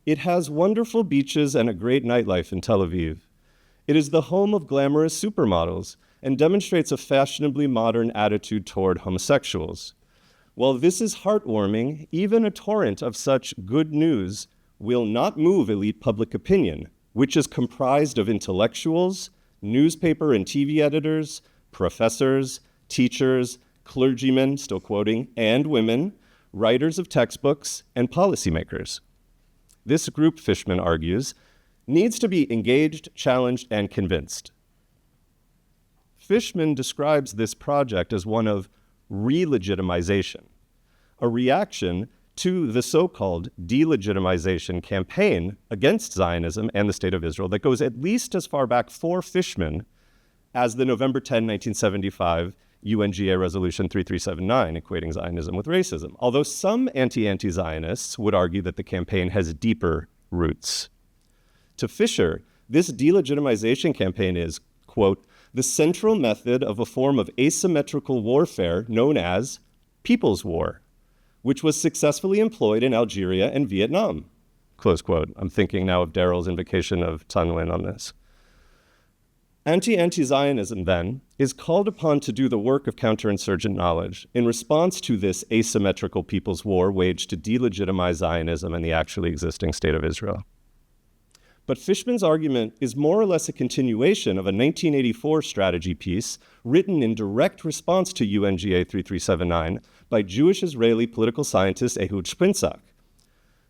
It has wonderful beaches and a great nightlife in Tel Aviv. It is the home of glamorous supermodels and demonstrates a fashionably modern attitude toward homosexuals. While this is heartwarming, even a torrent of such good news will not move elite public opinion, which is comprised of intellectuals, newspaper and TV editors, professors, teachers, clergymen, still quoting, and women, writers of textbooks, and policymakers. This group, Fishman argues, needs to be engaged, challenged, and convinced. Fishman describes this project as one of re-legitimization, a reaction to the so-called delegitimization campaign against Zionism and the State of Israel that goes at least as far back for Fishman as the November 10, 1975 UNGA Resolution 3379, equating Zionism with racism, although some anti-Zionists would argue that the campaign has deeper roots. To Fisher, this delegitimization campaign is, quote, the central method of a form of asymmetrical warfare known as People's War, which was successfully employed in Algeria and Vietnam, close quote. I'm thinking now of Daryl's invocation of Tanwin on this. Anti-Zionism, then, is called upon to do the work of counterinsurgent knowledge in response to this asymmetrical people's war waged to delegitimize Zionism and the actually existing State of Israel. But Fishman's argument is more or less a continuation of a 1984 strategy piece written in direct response to UNGA 3379 by Jewish-Israeli political scientist Ehud Sprinzak.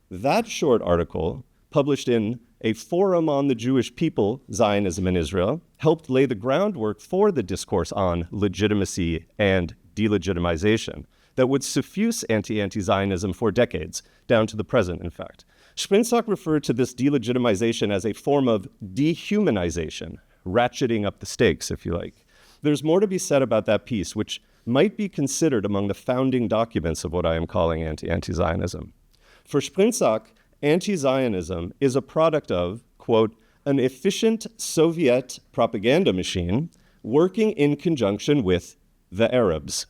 That short article, published in A Forum on the Jewish People, Zionism in Israel, helped lay the groundwork for the discourse on legitimacy and delegitimization that would suffuse anti-Zionism for decades, down to the present, in fact. Sprinzak referred to this delegitimization as a form of dehumanization, ratcheting up the stakes, if you like. There's more to be said about that piece, which might be considered among the founding documents of what I am calling anti-Zionism. For Sprinzak, anti-Zionism is a product of, quote, an efficient Soviet propaganda machine working in conjunction with the Arabs.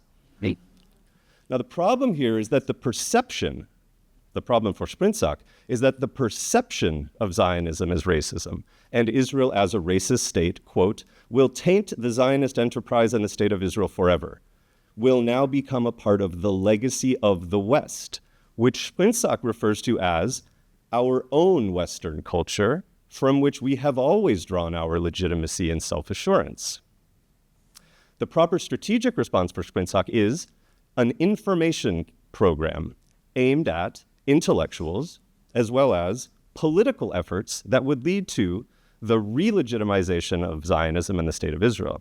Now, the problem here is that the problem for Sprinzak is that the perception of Zionism as racism and Israel as a racist state, quote, will taint the Zionist enterprise and the State of Israel forever, will now become a part of the legacy of the West, which Sprinzak refers to as our own Western culture, from which we have always drawn our legitimacy and self-assurance. The proper strategic response for Sprinzak is an information program aimed at intellectuals as well as political efforts that would lead to the re-legitimization of Zionism and the State of Israel.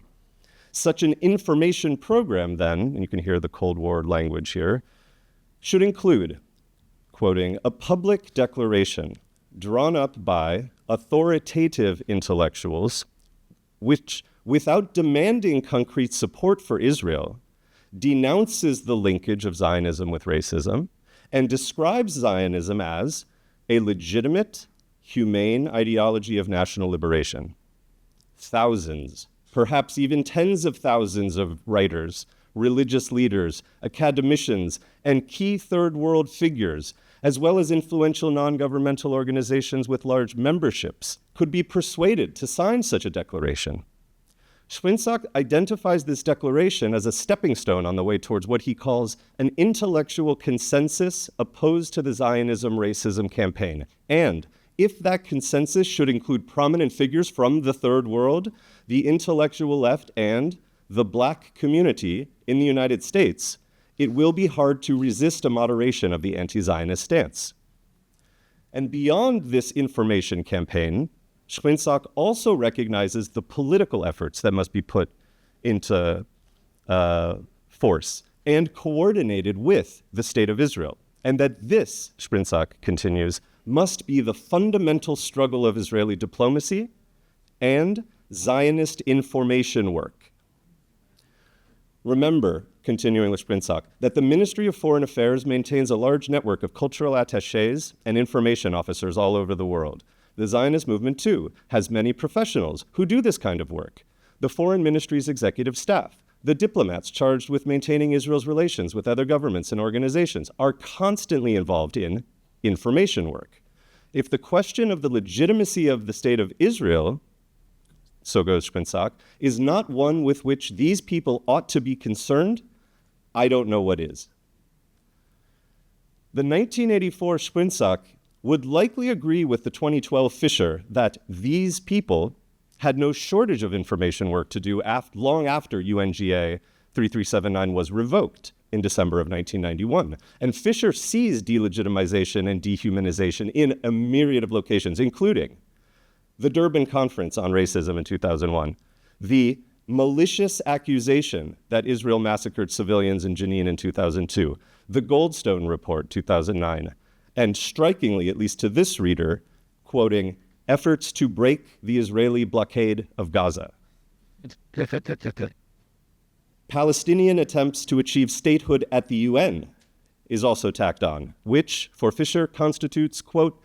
Such an information program, then, and you can hear the Cold War language here, should include, quoting, a public declaration drawn up by authoritative intellectuals which, without demanding concrete support for Israel, denounces the linkage of Zionism with racism and describes Zionism as a legitimate, humane ideology of national liberation. Thousands, perhaps even tens of thousands of writers, religious leaders, academicians, and key third world figures, as well as influential non-governmental organizations with large memberships, could be persuaded to sign such a declaration. Sprinzak identifies this declaration as a stepping stone on the way towards what he calls an intellectual consensus opposed to the Zionism-racism campaign. And if that consensus should include prominent figures from the third world, the intellectual left, and the Black community in the United States, it will be hard to resist a moderation of the anti-Zionist stance. And beyond this information campaign, Sprinzak also recognizes the political efforts that must be put into force and coordinated with the State of Israel, and that this, Sprinzak continues, must be the fundamental struggle of Israeli diplomacy and Zionist information work. Remember, continuing with Sprinzak, that the Ministry of Foreign Affairs maintains a large network of cultural attachés and information officers all over the world. The Zionist movement, too, has many professionals who do this kind of work. The Foreign Ministry's executive staff, the diplomats charged with maintaining Israel's relations with other governments and organizations, are constantly involved in information work. If the question of the legitimacy of the State of Israel so goes Schwinsack, is not one with which these people ought to be concerned, I don't know what is. The 1984 Schwinsack would likely agree with the 2012 Fisher that these people had no shortage of information work to do long after UNGA 3379 was revoked in December of 1991. And Fisher sees delegitimization and dehumanization in a myriad of locations, including the Durban Conference on Racism in 2001, the malicious accusation that Israel massacred civilians in Jenin in 2002, the Goldstone Report, 2009, and strikingly, at least to this reader, quoting, efforts to break the Israeli blockade of Gaza. Palestinian attempts to achieve statehood at the UN is also tacked on, which, for Fisher, constitutes, quote,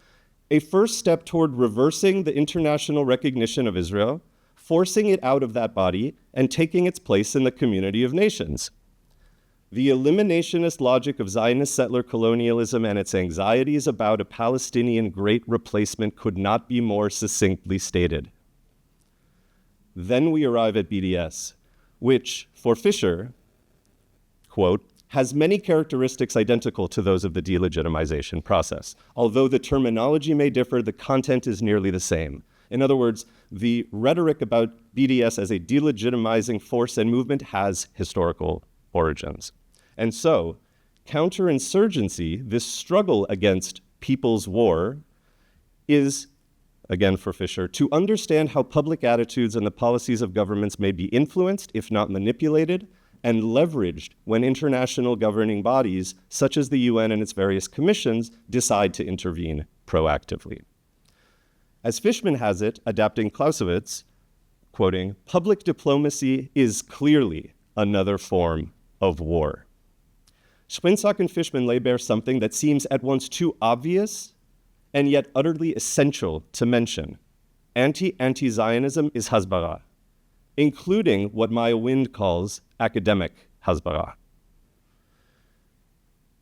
a first step toward reversing the international recognition of Israel, forcing it out of that body, and taking its place in the community of nations. The eliminationist logic of Zionist settler colonialism and its anxieties about a Palestinian great replacement could not be more succinctly stated. Then we arrive at BDS, which, for Fisher, quote, has many characteristics identical to those of the delegitimization process. Although the terminology may differ, the content is nearly the same. In other words, the rhetoric about BDS as a delegitimizing force and movement has historical origins. And so, counterinsurgency, this struggle against people's war, is, again for Fisher, to understand how public attitudes and the policies of governments may be influenced, if not manipulated, and leveraged when international governing bodies, such as the UN and its various commissions, decide to intervene proactively. As Fishman has it, adapting Clausewitz, quoting, public diplomacy is clearly another form of war. Schwinsack and Fishman lay bare something that seems at once too obvious and yet utterly essential to mention. Anti-Zionism is Hasbara, including what Maya Wind calls academic Hasbara.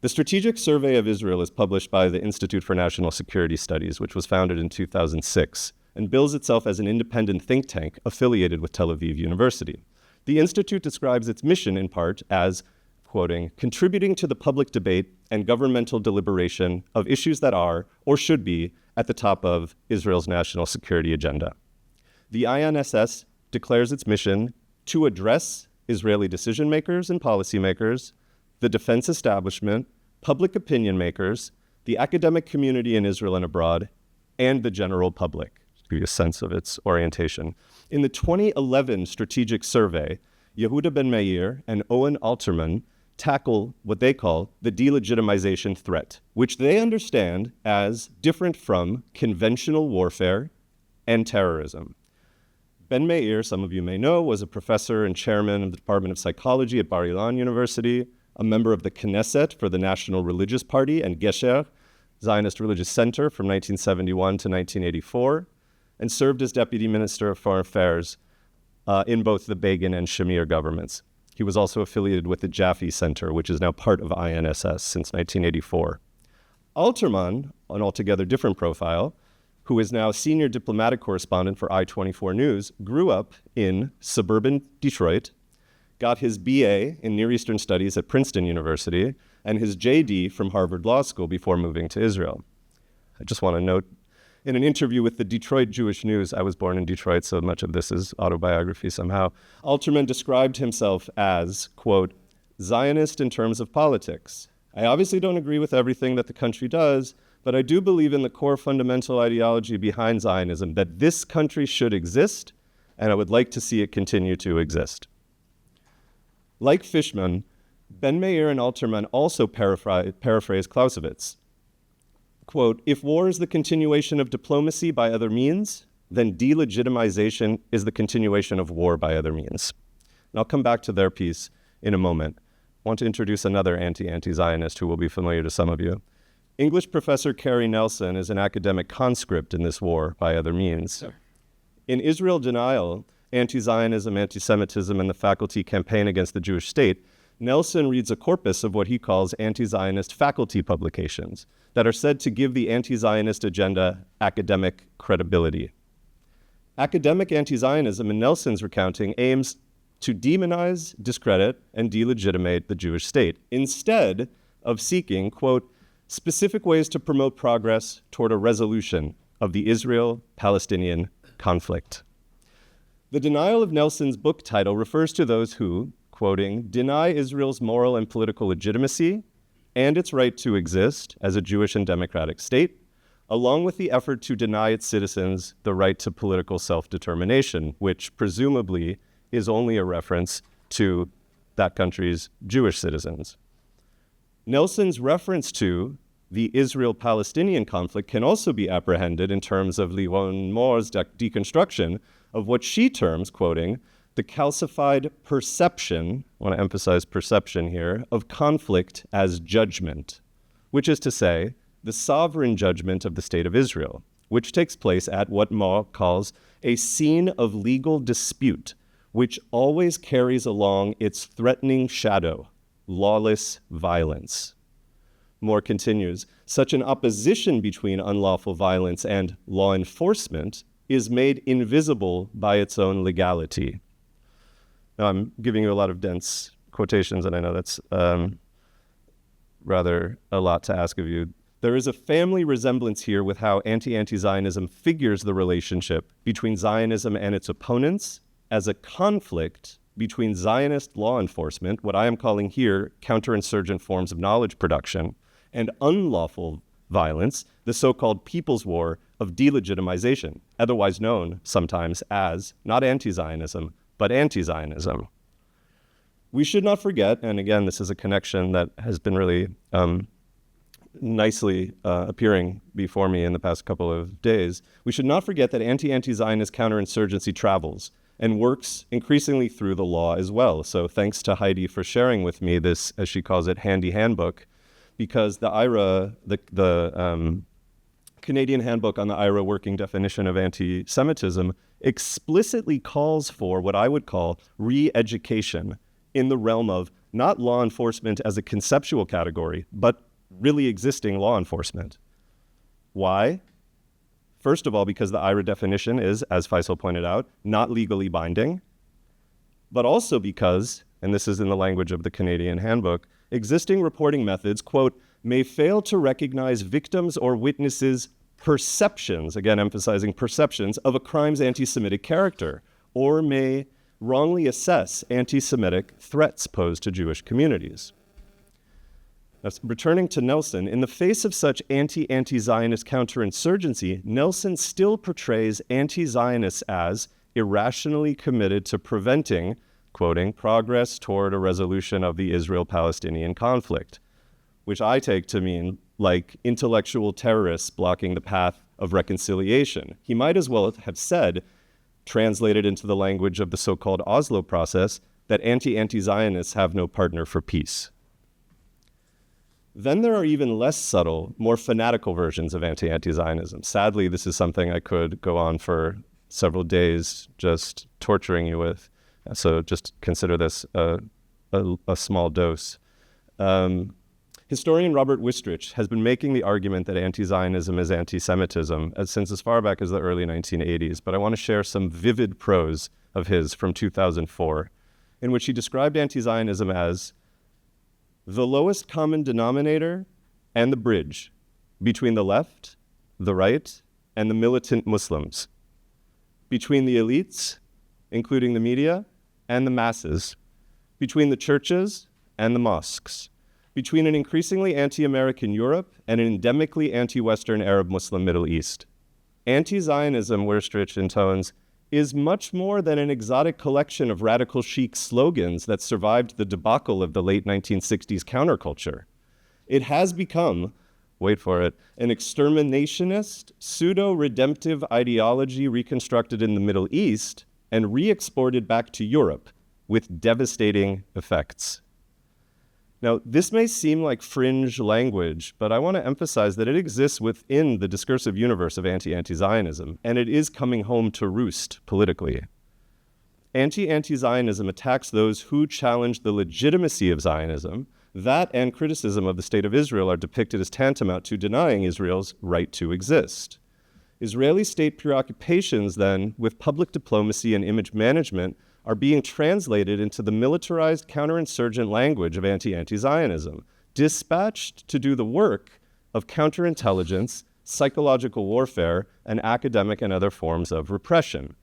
The Strategic Survey of Israel is published by the Institute for National Security Studies, which was founded in 2006, and bills itself as an independent think tank affiliated with Tel Aviv University. The Institute describes its mission in part as, quoting, contributing to the public debate and governmental deliberation of issues that are, or should be, at the top of Israel's national security agenda. The INSS declares its mission to address Israeli decision makers and policymakers, the defense establishment, public opinion makers, the academic community in Israel and abroad, and the general public, to give you a sense of its orientation. In the 2011 strategic survey, Yehuda Ben Meir and Owen Alterman tackle what they call the delegitimization threat, which they understand as different from conventional warfare and terrorism. Ben Meir, some of you may know, was a professor and chairman of the Department of Psychology at Bar Ilan University, a member of the Knesset for the National Religious Party and Gesher, Zionist Religious Center from 1971 to 1984, and served as Deputy Minister of Foreign Affairs in both the Begin and Shamir governments. He was also affiliated with the Jaffe Center, which is now part of INSS since 1984. Alterman, an altogether different profile, who is now senior diplomatic correspondent for I-24 News, grew up in suburban Detroit, got his BA in Near Eastern Studies at Princeton University, and his JD from Harvard Law School before moving to Israel. I just want to note, in an interview with the Detroit Jewish News, I was born in Detroit, so much of this is autobiography somehow, Alterman described himself as, quote, Zionist in terms of politics. I obviously don't agree with everything that the country does, but I do believe in the core fundamental ideology behind Zionism, that this country should exist, and I would like to see it continue to exist. Like Fishman, Ben Meir and Alterman also paraphrase Clausewitz. Quote, if war is the continuation of diplomacy by other means, then delegitimization is the continuation of war by other means. And I'll come back to their piece in a moment. I want to introduce another anti-Zionist who will be familiar to some of you. English professor Carrie Nelson is an academic conscript in this war by other means. In Israel Denial, Anti-Zionism, Anti-Semitism, and the Faculty Campaign Against the Jewish State, Nelson reads a corpus of what he calls anti-Zionist faculty publications that are said to give the anti-Zionist agenda academic credibility. Academic anti-Zionism in Nelson's recounting aims to demonize, discredit, and delegitimate the Jewish state, instead of seeking, quote, specific ways to promote progress toward a resolution of the Israel-Palestinian conflict. The denial of Nelson's book title refers to those who, quoting, deny Israel's moral and political legitimacy and its right to exist as a Jewish and democratic state, along with the effort to deny its citizens the right to political self-determination, which presumably is only a reference to that country's Jewish citizens. Nelson's reference to the Israel-Palestinian conflict can also be apprehended in terms of Liron Moore's deconstruction of what she terms, quoting, the calcified perception, I want to emphasize perception here, of conflict as judgment, which is to say, the sovereign judgment of the state of Israel, which takes place at what Moore calls a scene of legal dispute, which always carries along its threatening shadow, lawless violence. Moore continues, such an opposition between unlawful violence and law enforcement is made invisible by its own legality. Now, I'm giving you a lot of dense quotations, and I know that's rather a lot to ask of you. There is a family resemblance here with how anti-Zionism figures the relationship between Zionism and its opponents as a conflict between Zionist law enforcement, what I am calling here counterinsurgent forms of knowledge production, and unlawful violence, the so-called People's War of delegitimization, otherwise known sometimes as not anti-Zionism, but anti-Zionism. We should not forget, and again, this is a connection that has been really nicely appearing before me in the past couple of days, we should not forget that anti-Zionist counterinsurgency travels and works increasingly through the law as well. So thanks to Heidi for sharing with me this, as she calls it, handy handbook, because the IRA, the Canadian Handbook on the IRA Working Definition of Anti-Semitism explicitly calls for what I would call re-education in the realm of not law enforcement as a conceptual category, but really existing law enforcement. Why? First of all, because the IRA definition is, as Faisal pointed out, not legally binding, but also because, and this is in the language of the Canadian Handbook, existing reporting methods, quote, may fail to recognize victims or witnesses' perceptions, again emphasizing perceptions, of a crime's anti-Semitic character, or may wrongly assess anti-Semitic threats posed to Jewish communities. Now, returning to Nelson, in the face of such anti-Zionist counterinsurgency, Nelson still portrays anti-Zionists as irrationally committed to preventing, quoting, progress toward a resolution of the Israel-Palestinian conflict, which I take to mean like intellectual terrorists blocking the path of reconciliation. He might as well have said, translated into the language of the so-called Oslo process, that anti-Zionists have no partner for peace. Then there are even less subtle, more fanatical versions of anti-Zionism. Sadly, this is something I could go on for several days just torturing you with. So just consider this a small dose. Historian Robert Wistrich has been making the argument that anti-Zionism is anti-Semitism since as far back as the early 1980s, but I want to share some vivid prose of his from 2004, in which he described anti-Zionism as the lowest common denominator and the bridge between the left, the right, and the militant Muslims, between the elites, including the media, and the masses, between the churches and the mosques, between an increasingly anti-American Europe and an endemically anti-Western Arab Muslim Middle East. Anti-Zionism, Wistrich intones, is much more than an exotic collection of radical chic slogans that survived the debacle of the late 1960s counterculture. It has become, wait for it, an exterminationist, pseudo-redemptive ideology reconstructed in the Middle East and re-exported back to Europe with devastating effects. Now, this may seem like fringe language, but I want to emphasize that it exists within the discursive universe of anti-Zionism, and it is coming home to roost politically. Anti-Zionism attacks those who challenge the legitimacy of Zionism. That and criticism of the State of Israel are depicted as tantamount to denying Israel's right to exist. Israeli state preoccupations then with public diplomacy and image management are being translated into the militarized counterinsurgent language of anti-Zionism, dispatched to do the work of counterintelligence, psychological warfare, and academic and other forms of repression.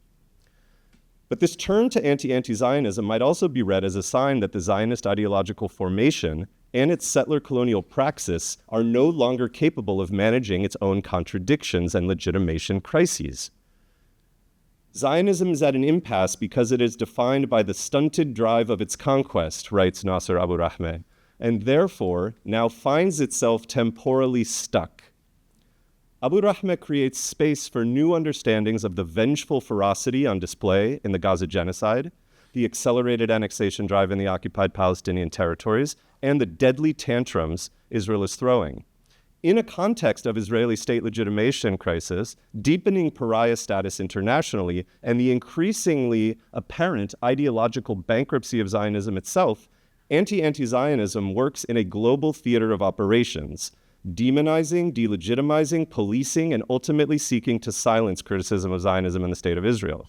But this turn to anti-Zionism might also be read as a sign that the Zionist ideological formation and its settler colonial praxis are no longer capable of managing its own contradictions and legitimation crises. Zionism is at an impasse because it is defined by the stunted drive of its conquest, writes Nasser Abu Rahmeh, and therefore now finds itself temporally stuck. Abu Rahmeh creates space for new understandings of the vengeful ferocity on display in the Gaza genocide, the accelerated annexation drive in the occupied Palestinian territories, and the deadly tantrums Israel is throwing. In a context of Israeli state legitimation crisis, deepening pariah status internationally, and the increasingly apparent ideological bankruptcy of Zionism itself, anti-Zionism works in a global theater of operations, demonizing, delegitimizing, policing, and ultimately seeking to silence criticism of Zionism and the state of Israel.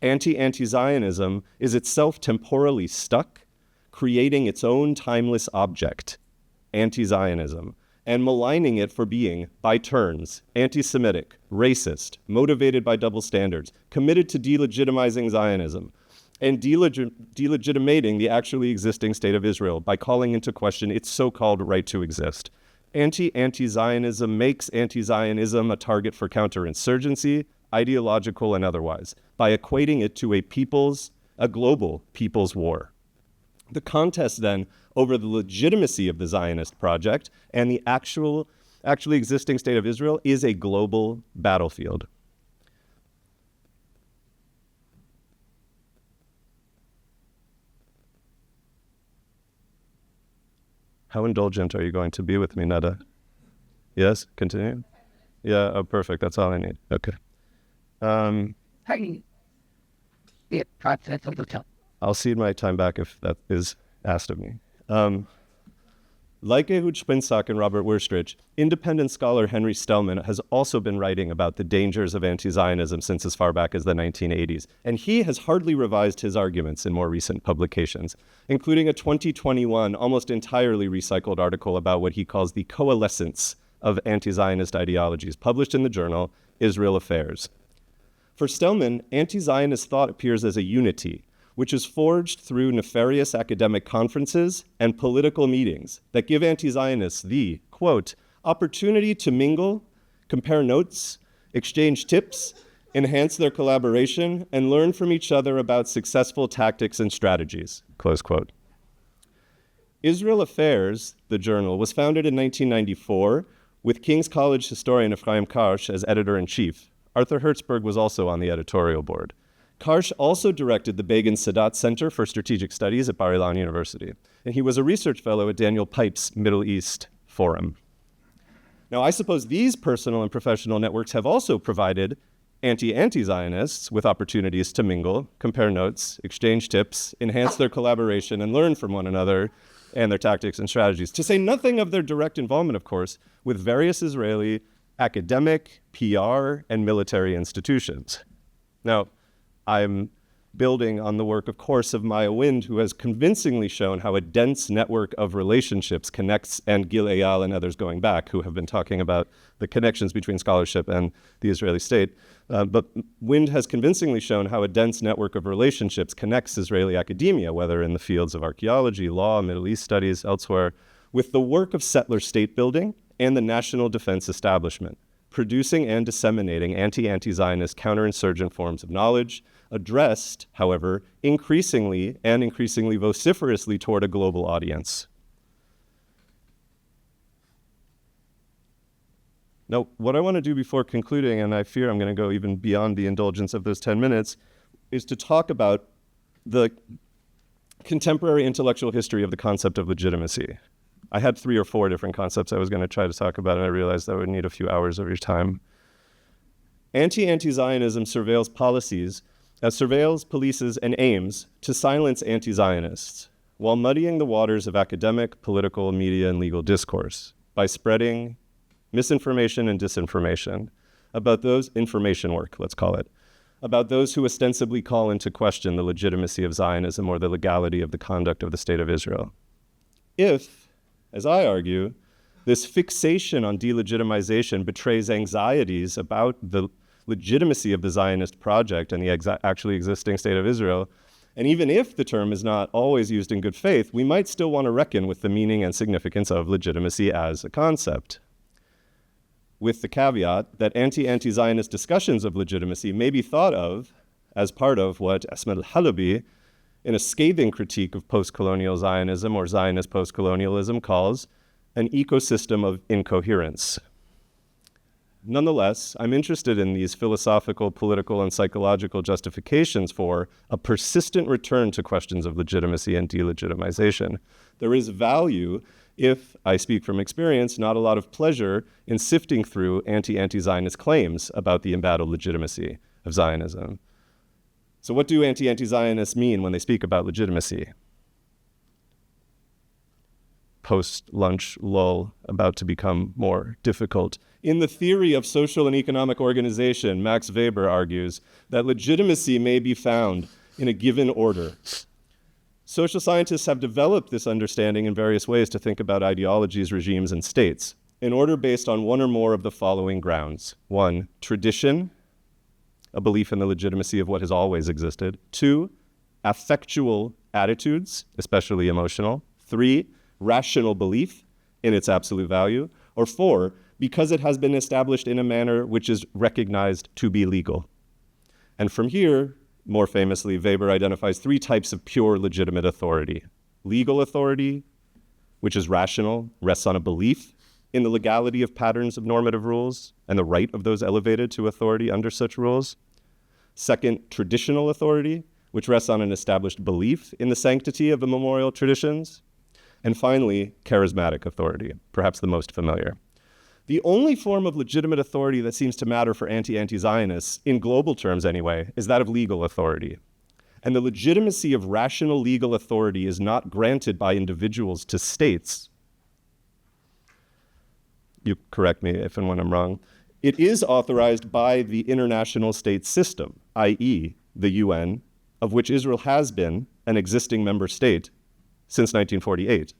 Anti-Zionism is itself temporally stuck, creating its own timeless object, anti-Zionism, and maligning it for being, by turns, anti-Semitic, racist, motivated by double standards, committed to delegitimizing Zionism, and delegitimating the actually existing state of Israel by calling into question its so-called right to exist. Anti-Zionism makes anti-Zionism a target for counterinsurgency, ideological and otherwise, by equating it to a global people's war. The contest then over the legitimacy of the Zionist project and the actually existing state of Israel is a global battlefield. How indulgent are you going to be with me, Nada? Yes? Continue? Yeah, oh, perfect. That's all I need. Okay. I'll cede my time back if that is asked of me. Like Ehud Spinsak and Robert Werstrich, independent scholar Henry Stellman has also been writing about the dangers of anti-Zionism since as far back as the 1980s, and he has hardly revised his arguments in more recent publications, including a 2021 almost entirely recycled article about what he calls the coalescence of anti-Zionist ideologies, published in the journal Israel Affairs. For Stellman, anti-Zionist thought appears as a unity, which is forged through nefarious academic conferences and political meetings that give anti-Zionists the, quote, opportunity to mingle, compare notes, exchange tips, enhance their collaboration, and learn from each other about successful tactics and strategies, close quote. Israel Affairs, the journal, was founded in 1994 with King's College historian Ephraim Karsh as editor-in-chief. Arthur Hertzberg was also on the editorial board. Karsh also directed the Begin Sadat Center for Strategic Studies at Bar-Ilan University, and he was a research fellow at Daniel Pipe's Middle East Forum. Now, I suppose these personal and professional networks have also provided anti-Zionists with opportunities to mingle, compare notes, exchange tips, enhance their collaboration, and learn from one another and their tactics and strategies, to say nothing of their direct involvement, of course, with various Israeli academic, PR, and military institutions. Now, I'm building on the work, of course, of Maya Wind, who has convincingly shown how a dense network of relationships connects, and Gil Eyal and others going back, who have been talking about the connections between scholarship and the Israeli state. But Wind has convincingly shown how a dense network of relationships connects Israeli academia, whether in the fields of archaeology, law, Middle East studies, elsewhere, with the work of settler state building and the national defense establishment, producing and disseminating anti-Zionist counterinsurgent forms of knowledge, addressed, however, increasingly vociferously toward a global audience. Now, what I want to do before concluding, and I fear I'm going to go even beyond the indulgence of those 10 minutes, is to talk about the contemporary intellectual history of the concept of legitimacy. I had 3 or 4 different concepts I was going to try to talk about, and I realized I would need a few hours of your time. Anti-Zionism surveils polices, and aims to silence anti-Zionists while muddying the waters of academic, political, media, and legal discourse by spreading misinformation and disinformation, about those, information work, let's call it, about those who ostensibly call into question the legitimacy of Zionism or the legality of the conduct of the State of Israel. If, as I argue, this fixation on delegitimization betrays anxieties about the legitimacy of the Zionist project and the actually existing State of Israel, and even if the term is not always used in good faith, we might still want to reckon with the meaning and significance of legitimacy as a concept, with the caveat that anti-Zionist discussions of legitimacy may be thought of as part of what Asma al-Halabi, in a scathing critique of post-colonial Zionism or Zionist post-colonialism, calls an ecosystem of incoherence. Nonetheless, I'm interested in these philosophical, political, and psychological justifications for a persistent return to questions of legitimacy and delegitimization. There is value, if I speak from experience, not a lot of pleasure in sifting through anti-Zionist claims about the embattled legitimacy of Zionism. So what do anti-Zionists mean when they speak about legitimacy? Post-lunch lull, about to become more difficult. In the theory of social and economic organization, Max Weber argues that legitimacy may be found in a given order. Social scientists have developed this understanding in various ways to think about ideologies, regimes, and states, in order based on one or more of the following grounds. 1, tradition, a belief in the legitimacy of what has always existed. 2, affectual attitudes, especially emotional. 3, rational belief in its absolute value. Or 4, because it has been established in a manner which is recognized to be legal. And from here, more famously, Weber identifies 3 types of pure legitimate authority. Legal authority, which is rational, rests on a belief in the legality of patterns of normative rules and the right of those elevated to authority under such rules. Second, traditional authority, which rests on an established belief in the sanctity of immemorial traditions. And finally, charismatic authority, perhaps the most familiar. The only form of legitimate authority that seems to matter for anti-Zionists, in global terms anyway, is that of legal authority. And the legitimacy of rational legal authority is not granted by individuals to states. You correct me if and when I'm wrong. It is authorized by the international state system, i.e. the UN, of which Israel has been an existing member state since 1948.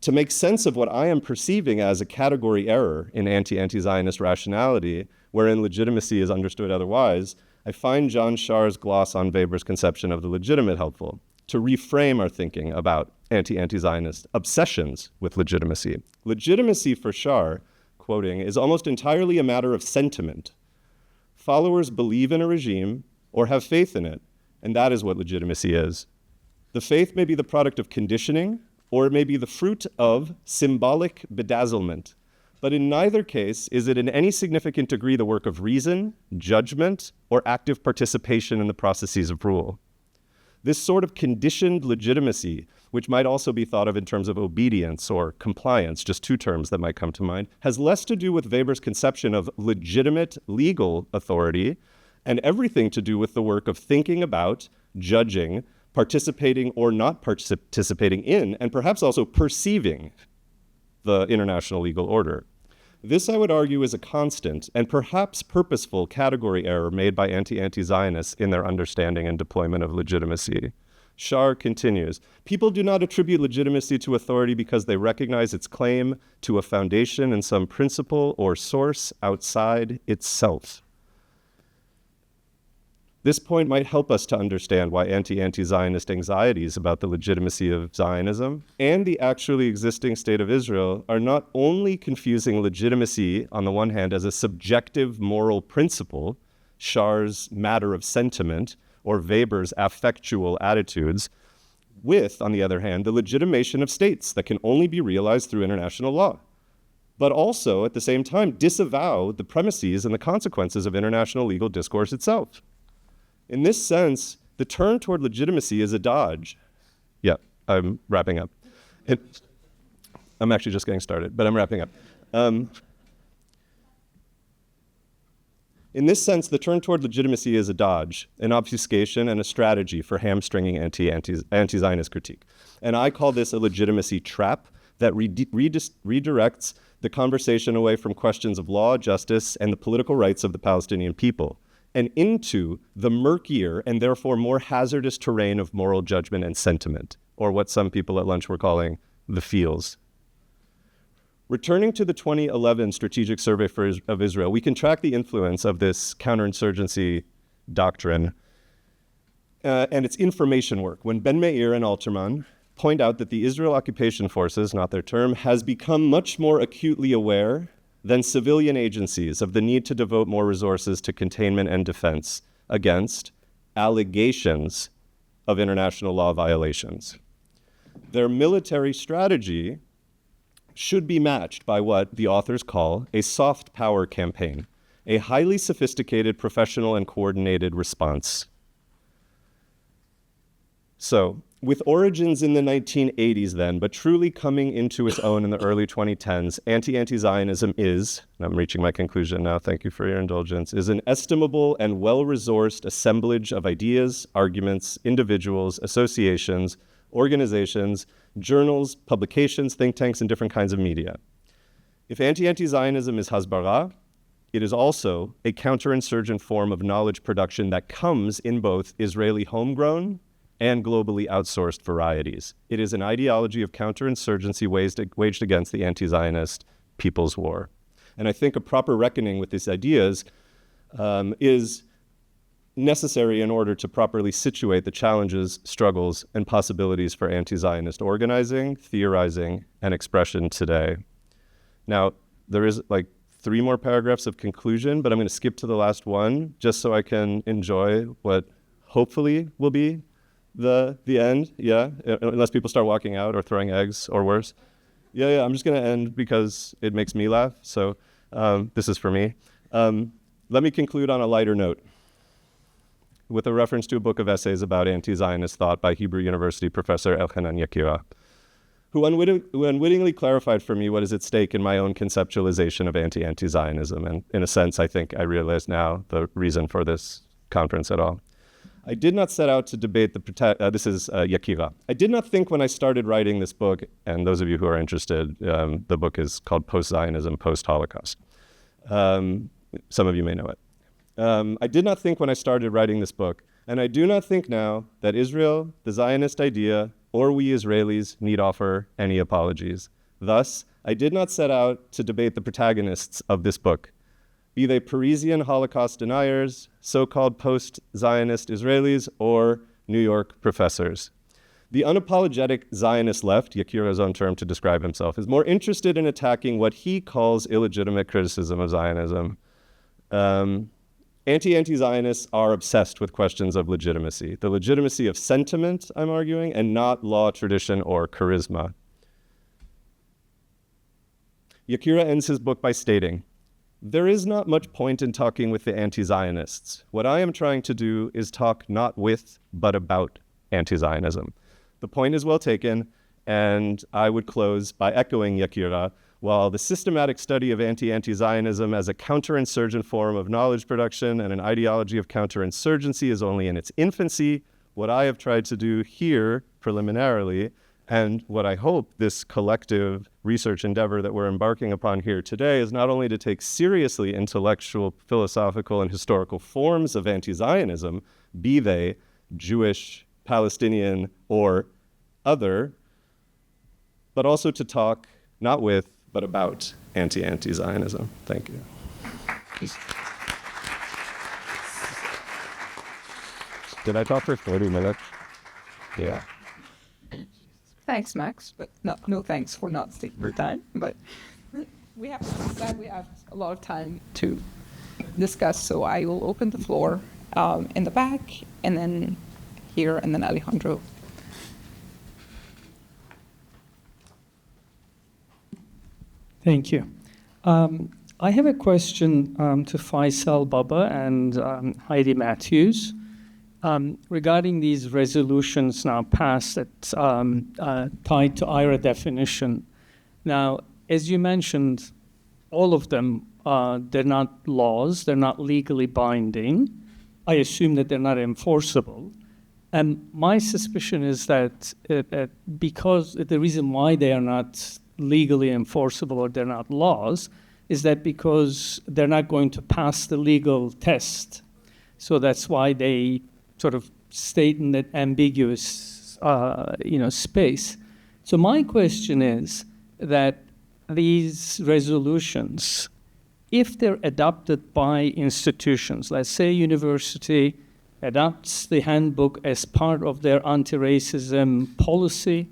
To make sense of what I am perceiving as a category error in anti-Zionist rationality, wherein legitimacy is understood otherwise, I find John Shar's gloss on Weber's conception of the legitimate helpful, to reframe our thinking about anti-Zionist obsessions with legitimacy. Legitimacy for Shar, quoting, is almost entirely a matter of sentiment. Followers believe in a regime or have faith in it, and that is what legitimacy is. The faith may be the product of conditioning, or it may be the fruit of symbolic bedazzlement. But in neither case is it in any significant degree the work of reason, judgment, or active participation in the processes of rule. This sort of conditioned legitimacy, which might also be thought of in terms of obedience or compliance, just 2 terms that might come to mind, has less to do with Weber's conception of legitimate legal authority and everything to do with the work of thinking about, judging, participating or not participating in, and perhaps also perceiving the international legal order. This, I would argue, is a constant and perhaps purposeful category error made by anti-Zionists in their understanding and deployment of legitimacy. Shar continues, people do not attribute legitimacy to authority because they recognize its claim to a foundation in some principle or source outside itself. This point might help us to understand why anti-Zionist anxieties about the legitimacy of Zionism and the actually existing State of Israel are not only confusing legitimacy on the one hand as a subjective moral principle, Shar's matter of sentiment, or Weber's affectual attitudes, with, on the other hand, the legitimation of states that can only be realized through international law, but also, at the same time, disavow the premises and the consequences of international legal discourse itself. In this sense, the turn toward legitimacy is a dodge. Yeah, I'm wrapping up. I'm actually just getting started, but I'm wrapping up. In this sense, the turn toward legitimacy is a dodge, an obfuscation, and a strategy for hamstringing anti-Zionist critique. And I call this a legitimacy trap that redirects the conversation away from questions of law, justice, and the political rights of the Palestinian people, and into the murkier and therefore more hazardous terrain of moral judgment and sentiment, or what some people at lunch were calling the feels. Returning to the 2011 Strategic Survey of Israel, we can track the influence of this counterinsurgency doctrine and its information work when Ben Meir and Alterman point out that the Israel occupation forces, not their term, has become much more acutely aware than civilian agencies of the need to devote more resources to containment and defense against allegations of international law violations. Their military strategy should be matched by what the authors call a soft power campaign, a highly sophisticated, professional, and coordinated response. So, with origins in the 1980s then, but truly coming into its own in the early 2010s, anti-Zionism is, and I'm reaching my conclusion now, thank you for your indulgence, is an estimable and well-resourced assemblage of ideas, arguments, individuals, associations, organizations, journals, publications, think tanks, and different kinds of media. If anti-Zionism is Hasbara, it is also a counterinsurgent form of knowledge production that comes in both Israeli homegrown and globally outsourced varieties. It is an ideology of counterinsurgency waged against the anti-Zionist people's war. And I think a proper reckoning with these ideas is necessary in order to properly situate the challenges, struggles, and possibilities for anti-Zionist organizing, theorizing, and expression today. Now, there is like 3 more paragraphs of conclusion, but I'm going to skip to the last one just so I can enjoy what hopefully will be the end, yeah, unless people start walking out or throwing eggs or worse. Yeah, I'm just going to end because it makes me laugh, so this is for me. Let me conclude on a lighter note with a reference to a book of essays about anti-Zionist thought by Hebrew University professor Elchanan Yakira, who unwittingly clarified for me what is at stake in my own conceptualization of anti-Zionism, and in a sense, I think I realize now the reason for this conference at all. I did not set out to debate this is Yakira. I did not think when I started writing this book, and those of you who are interested, the book is called Post-Zionism, Post-Holocaust. Some of you may know it. I did not think when I started writing this book, and I do not think now, that Israel, the Zionist idea, or we Israelis need offer any apologies. Thus, I did not set out to debate the protagonists of this book, be they Parisian Holocaust deniers, so-called post-Zionist Israelis, or New York professors. The unapologetic Zionist left, Yakira's own term to describe himself, is more interested in attacking what he calls illegitimate criticism of Zionism. Anti-Zionists are obsessed with questions of legitimacy, the legitimacy of sentiment, I'm arguing, and not law, tradition, or charisma. Yakira ends his book by stating, "There is not much point in talking with the anti-Zionists. What I am trying to do is talk not with, but about anti-Zionism." The point is well taken, and I would close by echoing Yakira. While the systematic study of anti-Zionism as a counterinsurgent form of knowledge production and an ideology of counterinsurgency is only in its infancy, what I have tried to do here preliminarily, and what I hope this collective research endeavor that we're embarking upon here today, is not only to take seriously intellectual, philosophical, and historical forms of anti-Zionism, be they Jewish, Palestinian, or other, but also to talk not with, but about anti-Zionism. Thank you. Did I talk for 40 minutes? Yeah. Thanks, Max, but no thanks for not taking your time. But we have a lot of time to discuss, so I will open the floor in the back, and then here, and then Alejandro. Thank you. I have a question to Faisal Bhabha and Heidi Matthews regarding these resolutions now passed that tied to IRA definition. Now, as you mentioned, all of them, they're not laws, they're not legally binding. I assume that they're not enforceable. And my suspicion is that because the reason why they are not legally enforceable or they're not laws is that because they're not going to pass the legal test. So that's why they sort of state in that ambiguous, space. So my question is that these resolutions, if they're adopted by institutions, let's say university adopts the handbook as part of their anti-racism policy,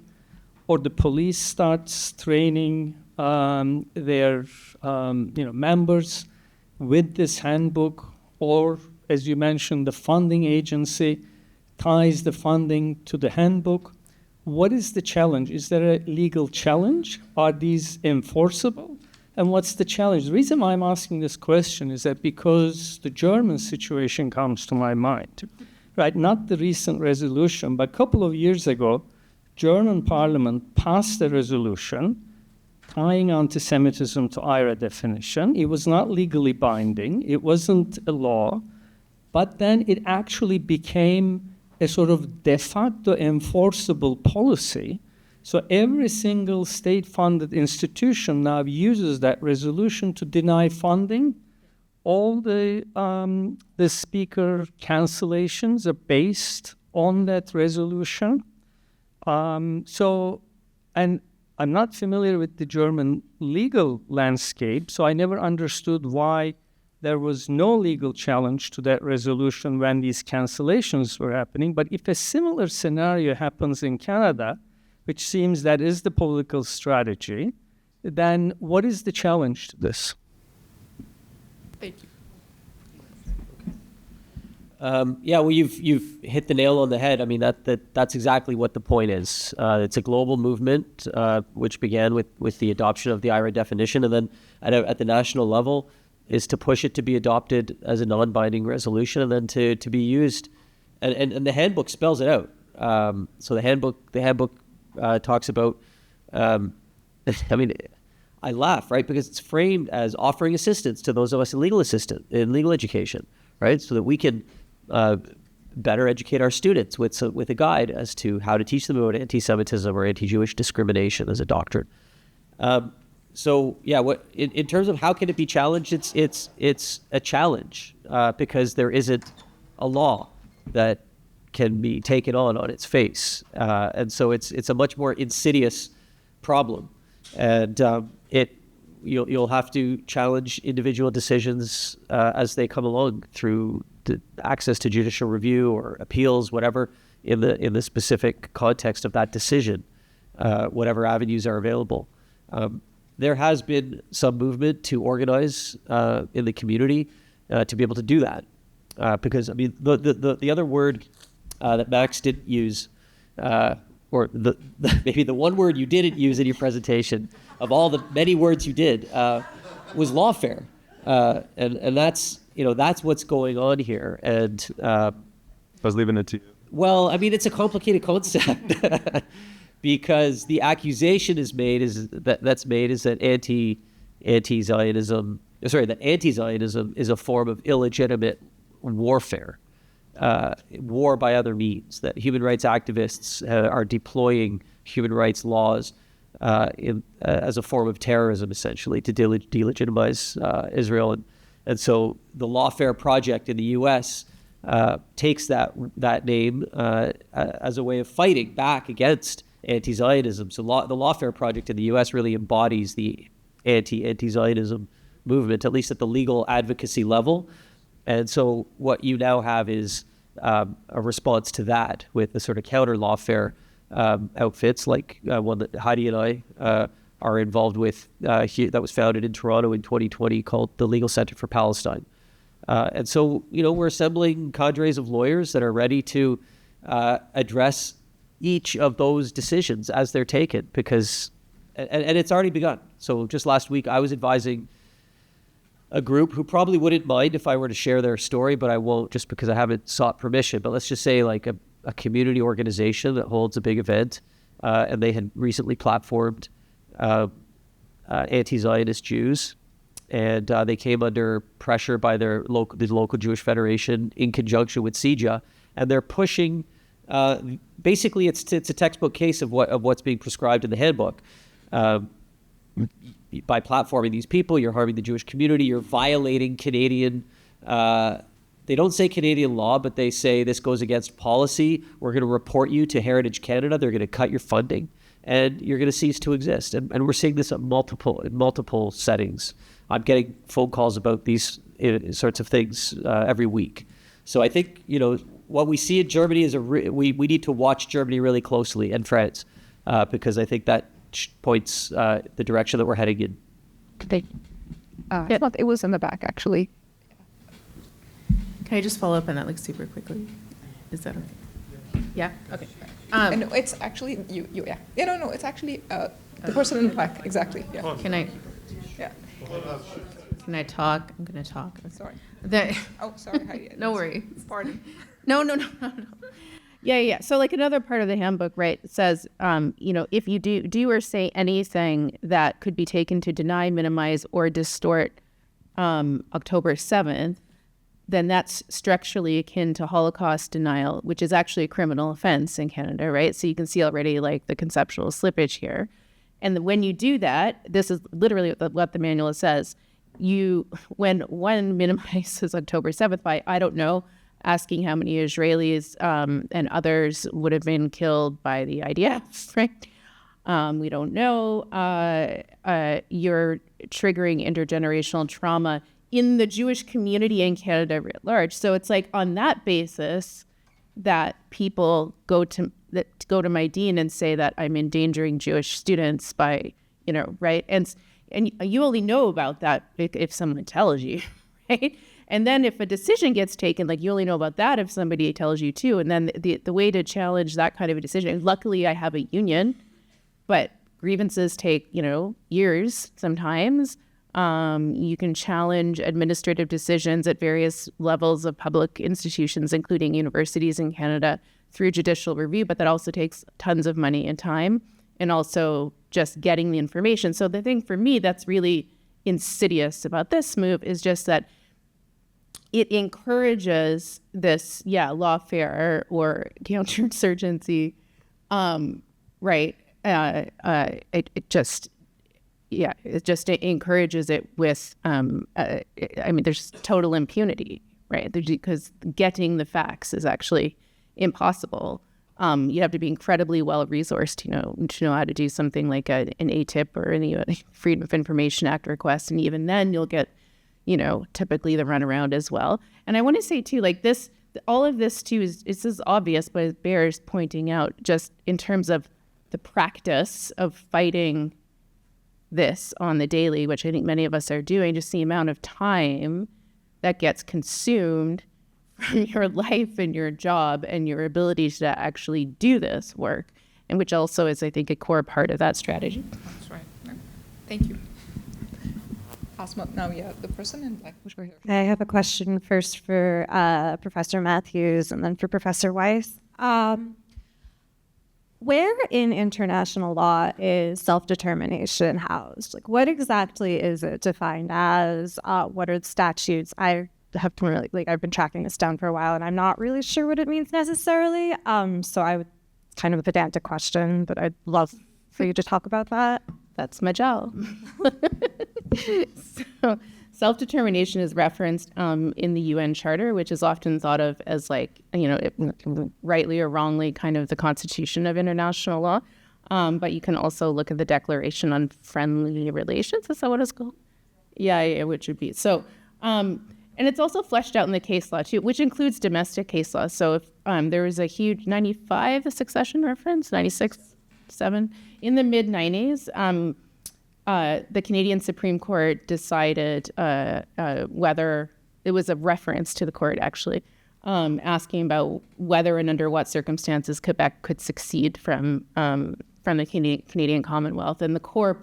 or the police starts training their members with this handbook, or as you mentioned, the funding agency ties the funding to the handbook. What is the challenge? Is there a legal challenge? Are these enforceable? And what's the challenge? The reason why I'm asking this question is that because the German situation comes to my mind, right? Not the recent resolution, but a couple of years ago, German parliament passed a resolution tying anti-Semitism to IRA definition. It was not legally binding. It wasn't a law. But then it actually became a sort of de facto enforceable policy. So every single state-funded institution now uses that resolution to deny funding. All the speaker cancellations are based on that resolution. And I'm not familiar with the German legal landscape, so I never understood why there was no legal challenge to that resolution when these cancellations were happening. But if a similar scenario happens in Canada, which seems that is the political strategy, then what is the challenge to this? Thank you. Well, you've hit the nail on the head. I mean, that's exactly what the point is. It's a global movement, which began with the adoption of the IRA definition, and then at the national level is to push it to be adopted as a non-binding resolution, and then to be used. And the handbook spells it out. So the handbook talks about. I mean, I laugh, right, because it's framed as offering assistance to those of us in legal education, right, so that we can better educate our students with a guide as to how to teach them about anti-Semitism or anti-Jewish discrimination as a doctrine. In terms of how can it be challenged, it's a challenge because there isn't a law that can be taken on its face, and so it's a much more insidious problem, and you'll have to challenge individual decisions as they come along through the access to judicial review or appeals, whatever in the specific context of that decision, whatever avenues are available. There has been some movement to organize in the community to be able to do that, because I mean the other word that Max didn't use, or maybe the one word you didn't use in your presentation of all the many words you did, was lawfare, and that's what's going on here. And I was leaving it to you. Well, I mean, it's a complicated concept because the accusation is made is that Anti-Zionism is a form of illegitimate warfare. War by other means, that human rights activists are deploying human rights laws as a form of terrorism, essentially, to delegitimize Israel. And so the Lawfare Project in the U.S. Takes that name as a way of fighting back against anti-Zionism. So the Lawfare Project in the U.S. really embodies the anti-Zionism movement, at least at the legal advocacy level. And so what you now have is a response to that with the sort of counter lawfare outfits like one that Heidi and I are involved with that was founded in Toronto in 2020 called the Legal Center for Palestine. And so, we're assembling cadres of lawyers that are ready to address each of those decisions as they're taken because, and it's already begun. So just last week I was advising a group who probably wouldn't mind if I were to share their story, but I won't just because I haven't sought permission. But let's just say like a community organization that holds a big event, and they had recently platformed anti-Zionist Jews, and they came under pressure by the local Jewish Federation in conjunction with CJA, and they're pushing. Basically, it's a textbook case of what's being prescribed in the handbook. by platforming these people, you're harming the Jewish community, you're violating Canadian, they don't say Canadian law, but they say this goes against policy. We're going to report you to Heritage Canada. They're going to cut your funding, and you're going to cease to exist. And we're seeing this in multiple settings. I'm getting phone calls about these sorts of things every week. So I think, what we see in Germany is we need to watch Germany really closely, and France, because I think that points the direction that we're heading in. It was in the back, actually. Can I just follow up on that super quickly? Is that okay? Yeah? Okay. And it's actually you. Yeah. Yeah. No. It's actually the person in the back. Exactly. Yeah. Can I? Yeah. Can I talk? I'm gonna talk. Sorry. Oh, sorry, Heidi. No worries. Pardon. No. Yeah. So another part of the handbook, right, says, if you do or say anything that could be taken to deny, minimize, or distort October 7th, then that's structurally akin to Holocaust denial, which is actually a criminal offense in Canada, right? So you can see already the conceptual slippage here. And when you do that, this is literally what the manual says. When one minimizes October 7th by, I don't know, asking how many Israelis and others would have been killed by the IDF, right? We don't know. You're triggering intergenerational trauma in the Jewish community in Canada writ large. So it's on that basis that people go to my dean and say that I'm endangering Jewish students by, right? And you only know about that if someone tells you, right? And then if a decision gets taken, you only know about that if somebody tells you too. And then the way to challenge that kind of a decision, luckily I have a union, but grievances take, years sometimes. You can challenge administrative decisions at various levels of public institutions, including universities in Canada, through judicial review, but that also takes tons of money and time, and also just getting the information. So the thing for me that's really insidious about this move is just that it encourages this, lawfare or counterinsurgency, right? It just encourages it with, there's total impunity, right? Because getting the facts is actually impossible. You have to be incredibly well-resourced, to know how to do something like an ATIP or any Freedom of Information Act request. And even then you'll get, typically the runaround as well. And I want to say too, all of this too is obvious, but it bears pointing out just in terms of the practice of fighting this on the daily, which I think many of us are doing, just the amount of time that gets consumed from your life and your job and your ability to actually do this work, and which also is, I think, a core part of that strategy. That's right. No. Thank you. Asma, now, the person in black. I have a question first for Professor Matthews and then for Professor Weiss. Where in international law is self-determination housed? What exactly is it defined as? What are the statutes? I have to really, I've been tracking this down for a while, and I'm not really sure what it means necessarily. So kind of a pedantic question, but I'd love for you to talk about that. That's my job. So self-determination is referenced in the UN Charter, which is often thought of as rightly or wrongly kind of the constitution of international law. But you can also look at the Declaration on Friendly Relations. Is that what it's called? Yeah, which would be. So, and it's also fleshed out in the case law too, which includes domestic case law. So if there was a huge 95, the succession reference, 96, 7, in the mid-90s, the Canadian Supreme Court decided whether, it was a reference to the court actually, asking about whether and under what circumstances Quebec could secede from the Canadian Commonwealth. And the core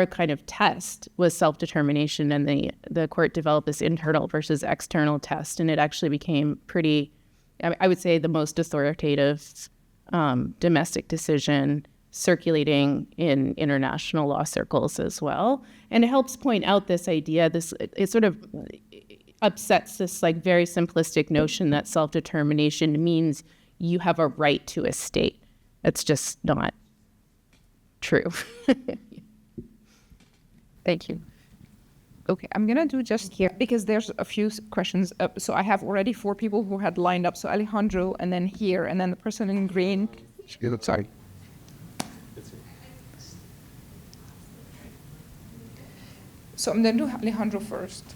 kind of test was self-determination, and the court developed this internal versus external test, and it actually became pretty, I would say, the most authoritative domestic decision circulating in international law circles as well. And it helps point out this idea, it sort of upsets this very simplistic notion that self-determination means you have a right to a state. That's just not true. Thank you. Okay, I'm gonna do just here because there's a few questions. So I have already 4 people who had lined up. So Alejandro, and then here, and then the person in green. Sorry. So I'm gonna do Alejandro first.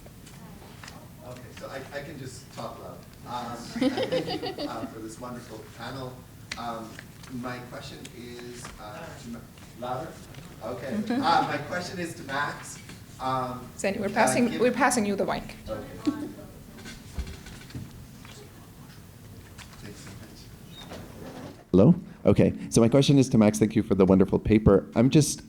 Okay, so I can just talk loud. And thank you for this wonderful panel. My question is louder. Okay. My question is to Max. Sandy, we're passing you the mic. Okay. Thanks so much. Hello? Okay, so my question is to Max. Thank you for the wonderful paper. I'm just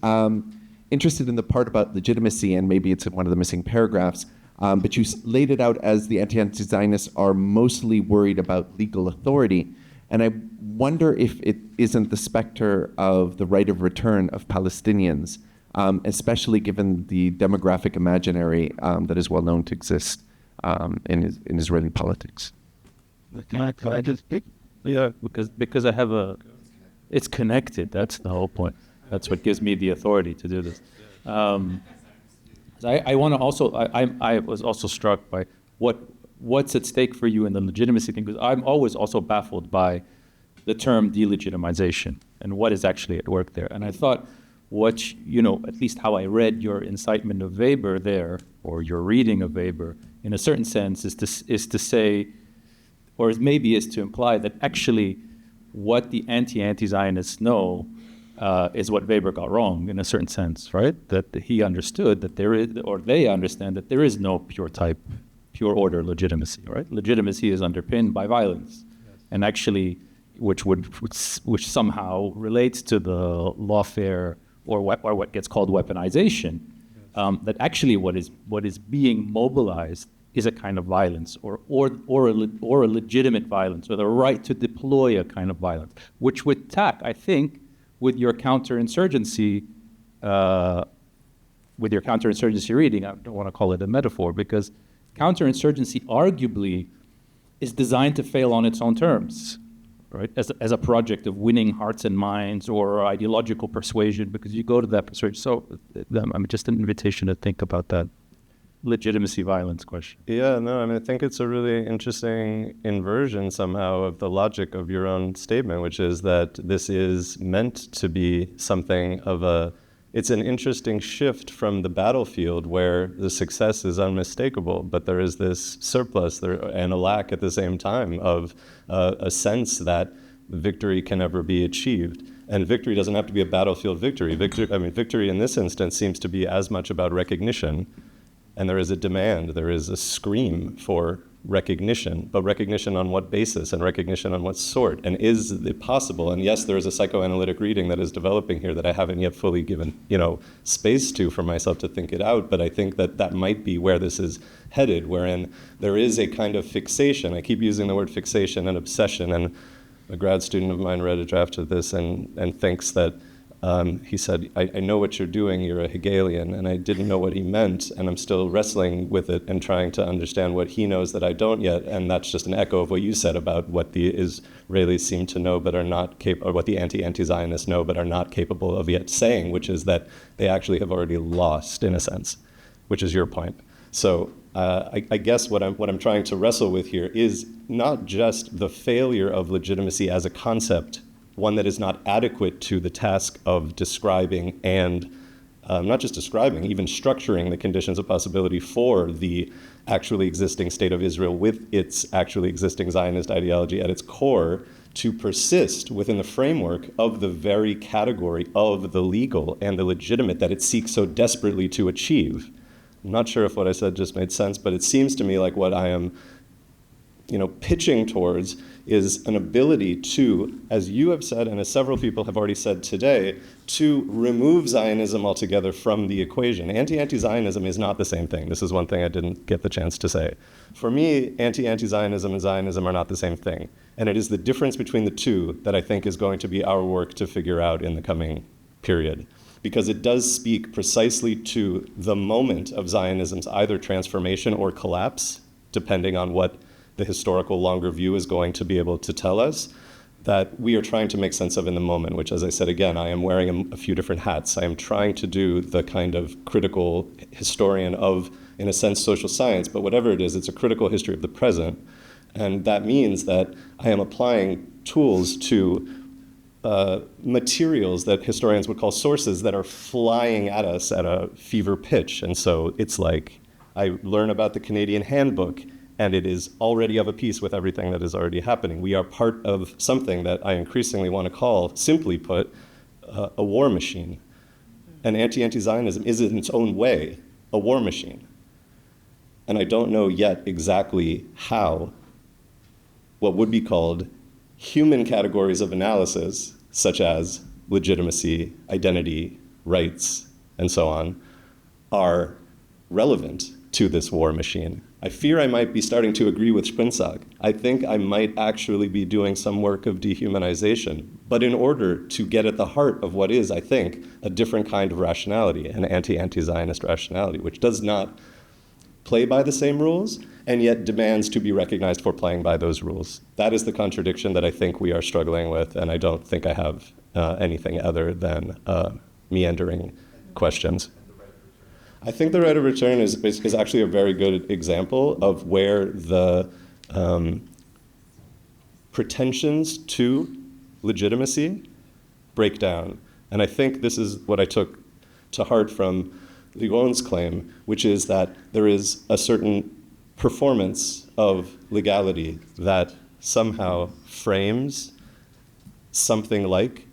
interested in the part about legitimacy, and maybe it's in one of the missing paragraphs, but you laid it out as the anti-Zionists are mostly worried about legal authority. And I wonder if it isn't the specter of the right of return of Palestinians, especially given the demographic imaginary that is well known to exist in Israeli politics. Can I just speak? Yeah, because I have it's connected. That's the whole point. That's what gives me the authority to do this. I want to also, I was also struck by what's at stake for you in the legitimacy thing, because I'm always also baffled by the term delegitimization and what is actually at work there. And I thought at least how I read your incitement of Weber there, or your reading of Weber, in a certain sense, is to say, or maybe is to imply that actually what the anti-Zionists know is what Weber got wrong in a certain sense, right? That he understood that there is, or they understand that there is no pure order legitimacy, right? Legitimacy is underpinned by violence, and actually, which somehow relates to the lawfare or what gets called weaponization. That actually what is being mobilized is a kind of violence, or a legitimate violence, or the right to deploy a kind of violence, which would tack, I think, with your counterinsurgency reading. I don't want to call it a metaphor, because counterinsurgency arguably is designed to fail on its own terms, right? As a project of winning hearts and minds, or ideological persuasion, because you go to that persuasion. So I'm just an invitation to think about that legitimacy violence question. Yeah, no, I mean, I think it's a really interesting inversion somehow of the logic of your own statement, which is that this is meant to be something of it's an interesting shift from the battlefield where the success is unmistakable, but there is this surplus and a lack at the same time of a sense that victory can never be achieved. And victory doesn't have to be a battlefield victory. Victory in this instance seems to be as much about recognition. And there is a demand, there is a scream for recognition, but recognition on what basis and recognition on what sort? And is it possible? And yes, there is a psychoanalytic reading that is developing here that I haven't yet fully given, space to for myself to think it out, but I think that might be where this is headed, wherein there is a kind of fixation. I keep using the word fixation and obsession, and a grad student of mine read a draft of this and thinks that he said, I know what you're doing, you're a Hegelian, and I didn't know what he meant, and I'm still wrestling with it and trying to understand what he knows that I don't yet, and that's just an echo of what you said about what the Israelis seem to know but are not capable, or what the anti-Zionists know but are not capable of yet saying, which is that they actually have already lost, in a sense, which is your point. So I guess what I'm trying to wrestle with here is not just the failure of legitimacy as a concept, one that is not adequate to the task of describing and not just describing, even structuring the conditions of possibility for the actually existing state of Israel with its actually existing Zionist ideology at its core to persist within the framework of the very category of the legal and the legitimate that it seeks so desperately to achieve. I'm not sure if what I said just made sense, but it seems to me like what I am pitching towards is an ability to, as you have said and as several people have already said today, to remove Zionism altogether from the equation. Anti-Zionism is not the same thing. This is one thing I didn't get the chance to say. For me, anti-Zionism and Zionism are not the same thing. And it is the difference between the two that I think is going to be our work to figure out in the coming period. Because it does speak precisely to the moment of Zionism's either transformation or collapse, depending on what the historical longer view is going to be able to tell us. that we are trying to make sense of in the moment, which, as I said again, I am wearing a few different hats. I am trying to do the kind of critical historian of, in a sense, social science, but whatever it is, it's a critical history of the present. And that means that I am applying tools to materials that historians would call sources that are flying at us at a fever pitch. And so it's like I learn about the Canadian Handbook, and it is already of a piece with everything that is already happening. We are part of something that I increasingly want to call, simply put, a war machine. And anti-Zionism is in its own way a war machine. And I don't know yet exactly how what would be called human categories of analysis, such as legitimacy, identity, rights, and so on, are relevant to this war machine. I fear I might be starting to agree with Sprinzak. I think I might actually be doing some work of dehumanization. But in order to get at the heart of what is, I think, a different kind of rationality, an anti-Zionist rationality, which does not play by the same rules and yet demands to be recognized for playing by those rules. That is the contradiction that I think we are struggling with, and I don't think I have anything other than meandering questions. I think the right of return is actually a very good example of where the pretensions to legitimacy break down. And I think this is what I took to heart from Ligon's claim, which is that there is a certain performance of legality that somehow frames something like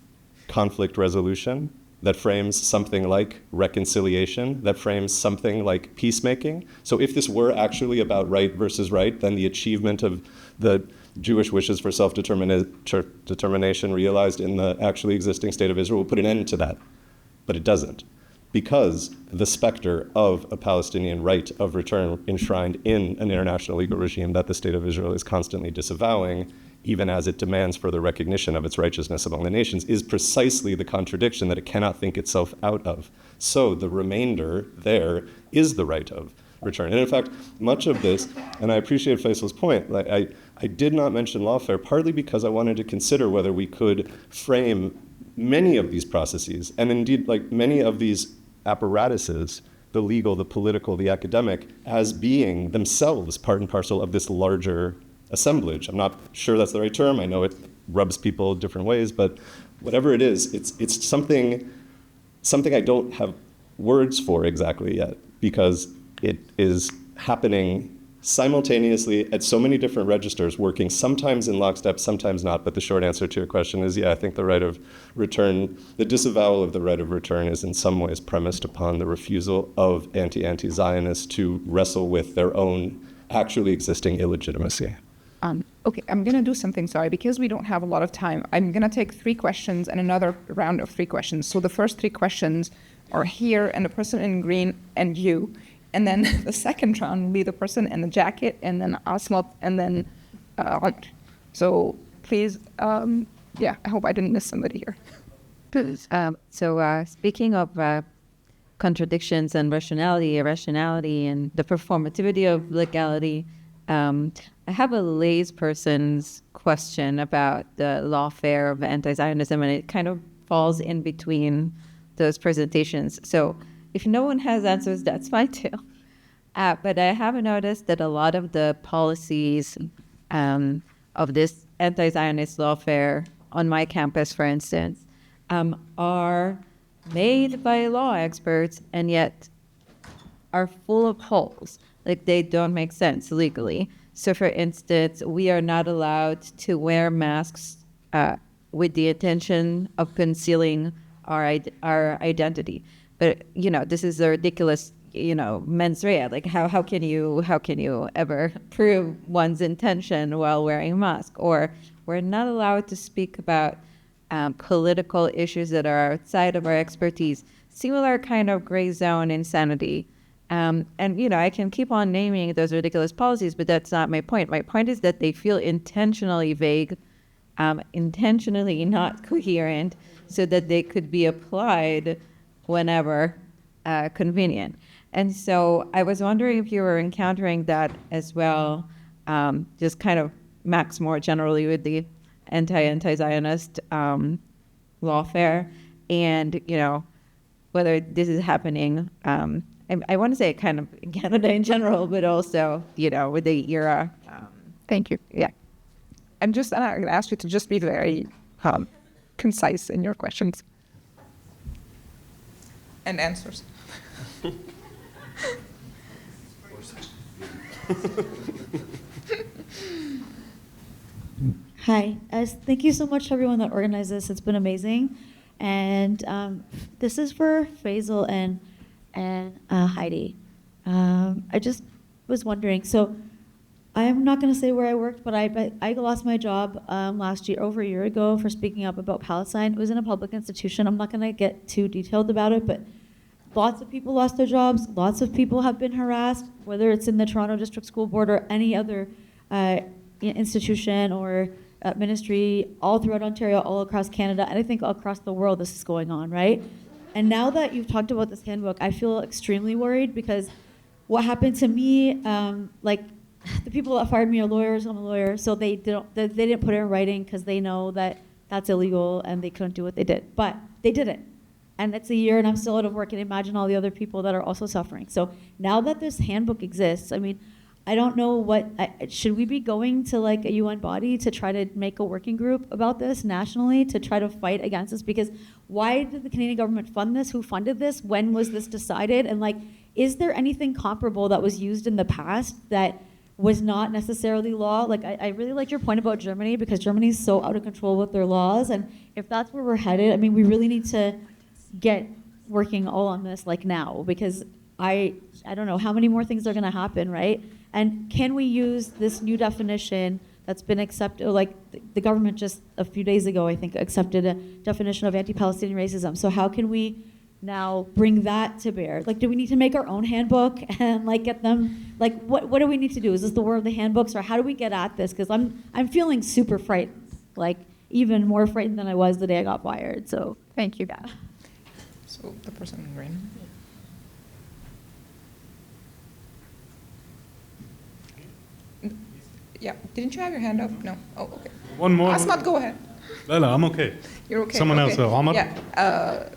conflict resolution, that frames something like reconciliation, that frames something like peacemaking. So if this were actually about right versus right, then the achievement of the Jewish wishes for self-determination realized in the actually existing state of Israel will put an end to that. But it doesn't, because the specter of a Palestinian right of return enshrined in an international legal regime that the state of Israel is constantly disavowing, even as it demands further recognition of its righteousness among the nations, is precisely the contradiction that it cannot think itself out of. So the remainder there is the right of return. And in fact, much of this, and I appreciate Faisal's point, I did not mention lawfare partly because I wanted to consider whether we could frame many of these processes, and indeed like many of these apparatuses, the legal, the political, the academic, as being themselves part and parcel of this larger assemblage. I'm not sure that's the right term. I know it rubs people different ways, but whatever it is, it's something I don't have words for exactly yet, because it is happening simultaneously at so many different registers, working sometimes in lockstep, sometimes not. But the short answer to your question is, yeah, I think the right of return, the disavowal of the right of return is in some ways premised upon the refusal of anti-Zionists to wrestle with their own actually existing illegitimacy. Okay, I'm going to do something, sorry, because we don't have a lot of time. I'm going to take 3 questions and another round of 3 questions. So the first 3 questions are here and the person in green and you. And then the second round will be the person in the jacket and then Asmat and then So please, I hope I didn't miss somebody here. Speaking of contradictions and irrationality, and the performativity of legality, I have a layperson's question about the lawfare of anti-Zionism, and it kind of falls in between those presentations. So if no one has answers, that's fine too. But I have noticed that a lot of the policies of this anti-Zionist lawfare on my campus, for instance, are made by law experts and yet are full of holes. Like, they don't make sense legally. So for instance, we are not allowed to wear masks with the intention of concealing our identity. But, this is a ridiculous, mens rea. Like, how can you ever prove one's intention while wearing a mask? Or we're not allowed to speak about political issues that are outside of our expertise. Similar kind of gray zone insanity. And I can keep on naming those ridiculous policies, but that's not my point. My point is that they feel intentionally vague, intentionally not coherent, so that they could be applied whenever convenient. And so I was wondering if you were encountering that as well, just kind of Max more generally with the anti-Zionist lawfare, and whether this is happening. I want to say kind of in Canada in general, but also with the era. Thank you. Yeah. I'm going to ask you to just be very concise in your questions and answers. Hi. Thank you so much to everyone that organized this. It's been amazing. And this is for Faisal and Heidi. I just was wondering, so I'm not going to say where I worked, but I lost my job last year, over a year ago, for speaking up about Palestine. It was in a public institution. I'm not going to get too detailed about it, but lots of people lost their jobs. Lots of people have been harassed, whether it's in the Toronto District School Board or any other institution or ministry, all throughout Ontario, all across Canada, and I think across the world this is going on, right? And now that you've talked about this handbook, I feel extremely worried, because what happened to me, like the people that fired me are lawyers. I'm a lawyer, so they didn't put it in writing because they know that that's illegal and they couldn't do what they did. But they did it, and it's a year, and I'm still out of work. And imagine all the other people that are also suffering. So now that this handbook exists, I mean, I don't know should we be going to like a UN body to try to make a working group about this nationally to try to fight against this? Because why did the Canadian government fund this? Who funded this? When was this decided? And like, is there anything comparable that was used in the past that was not necessarily law? Like, I really like your point about Germany, because Germany is so out of control with their laws. And if that's where we're headed, I mean, we really need to get working all on this like now, because I don't know how many more things are going to happen, right? And can we use this new definition that's been accepted, like the government just a few days ago, I think, accepted a definition of anti-Palestinian racism. So how can we now bring that to bear? Like, do we need to make our own handbook and like get them, like what do we need to do? Is this the war of the handbooks, or how do we get at this? Because I'm feeling super frightened, like even more frightened than I was the day I got fired. So thank you. Yeah. So the person in green. Yeah, didn't you have your hand up? No. Oh, okay. One more. Asmat, go ahead. No, I'm okay. You're okay. Someone okay. else, Omar? Yeah.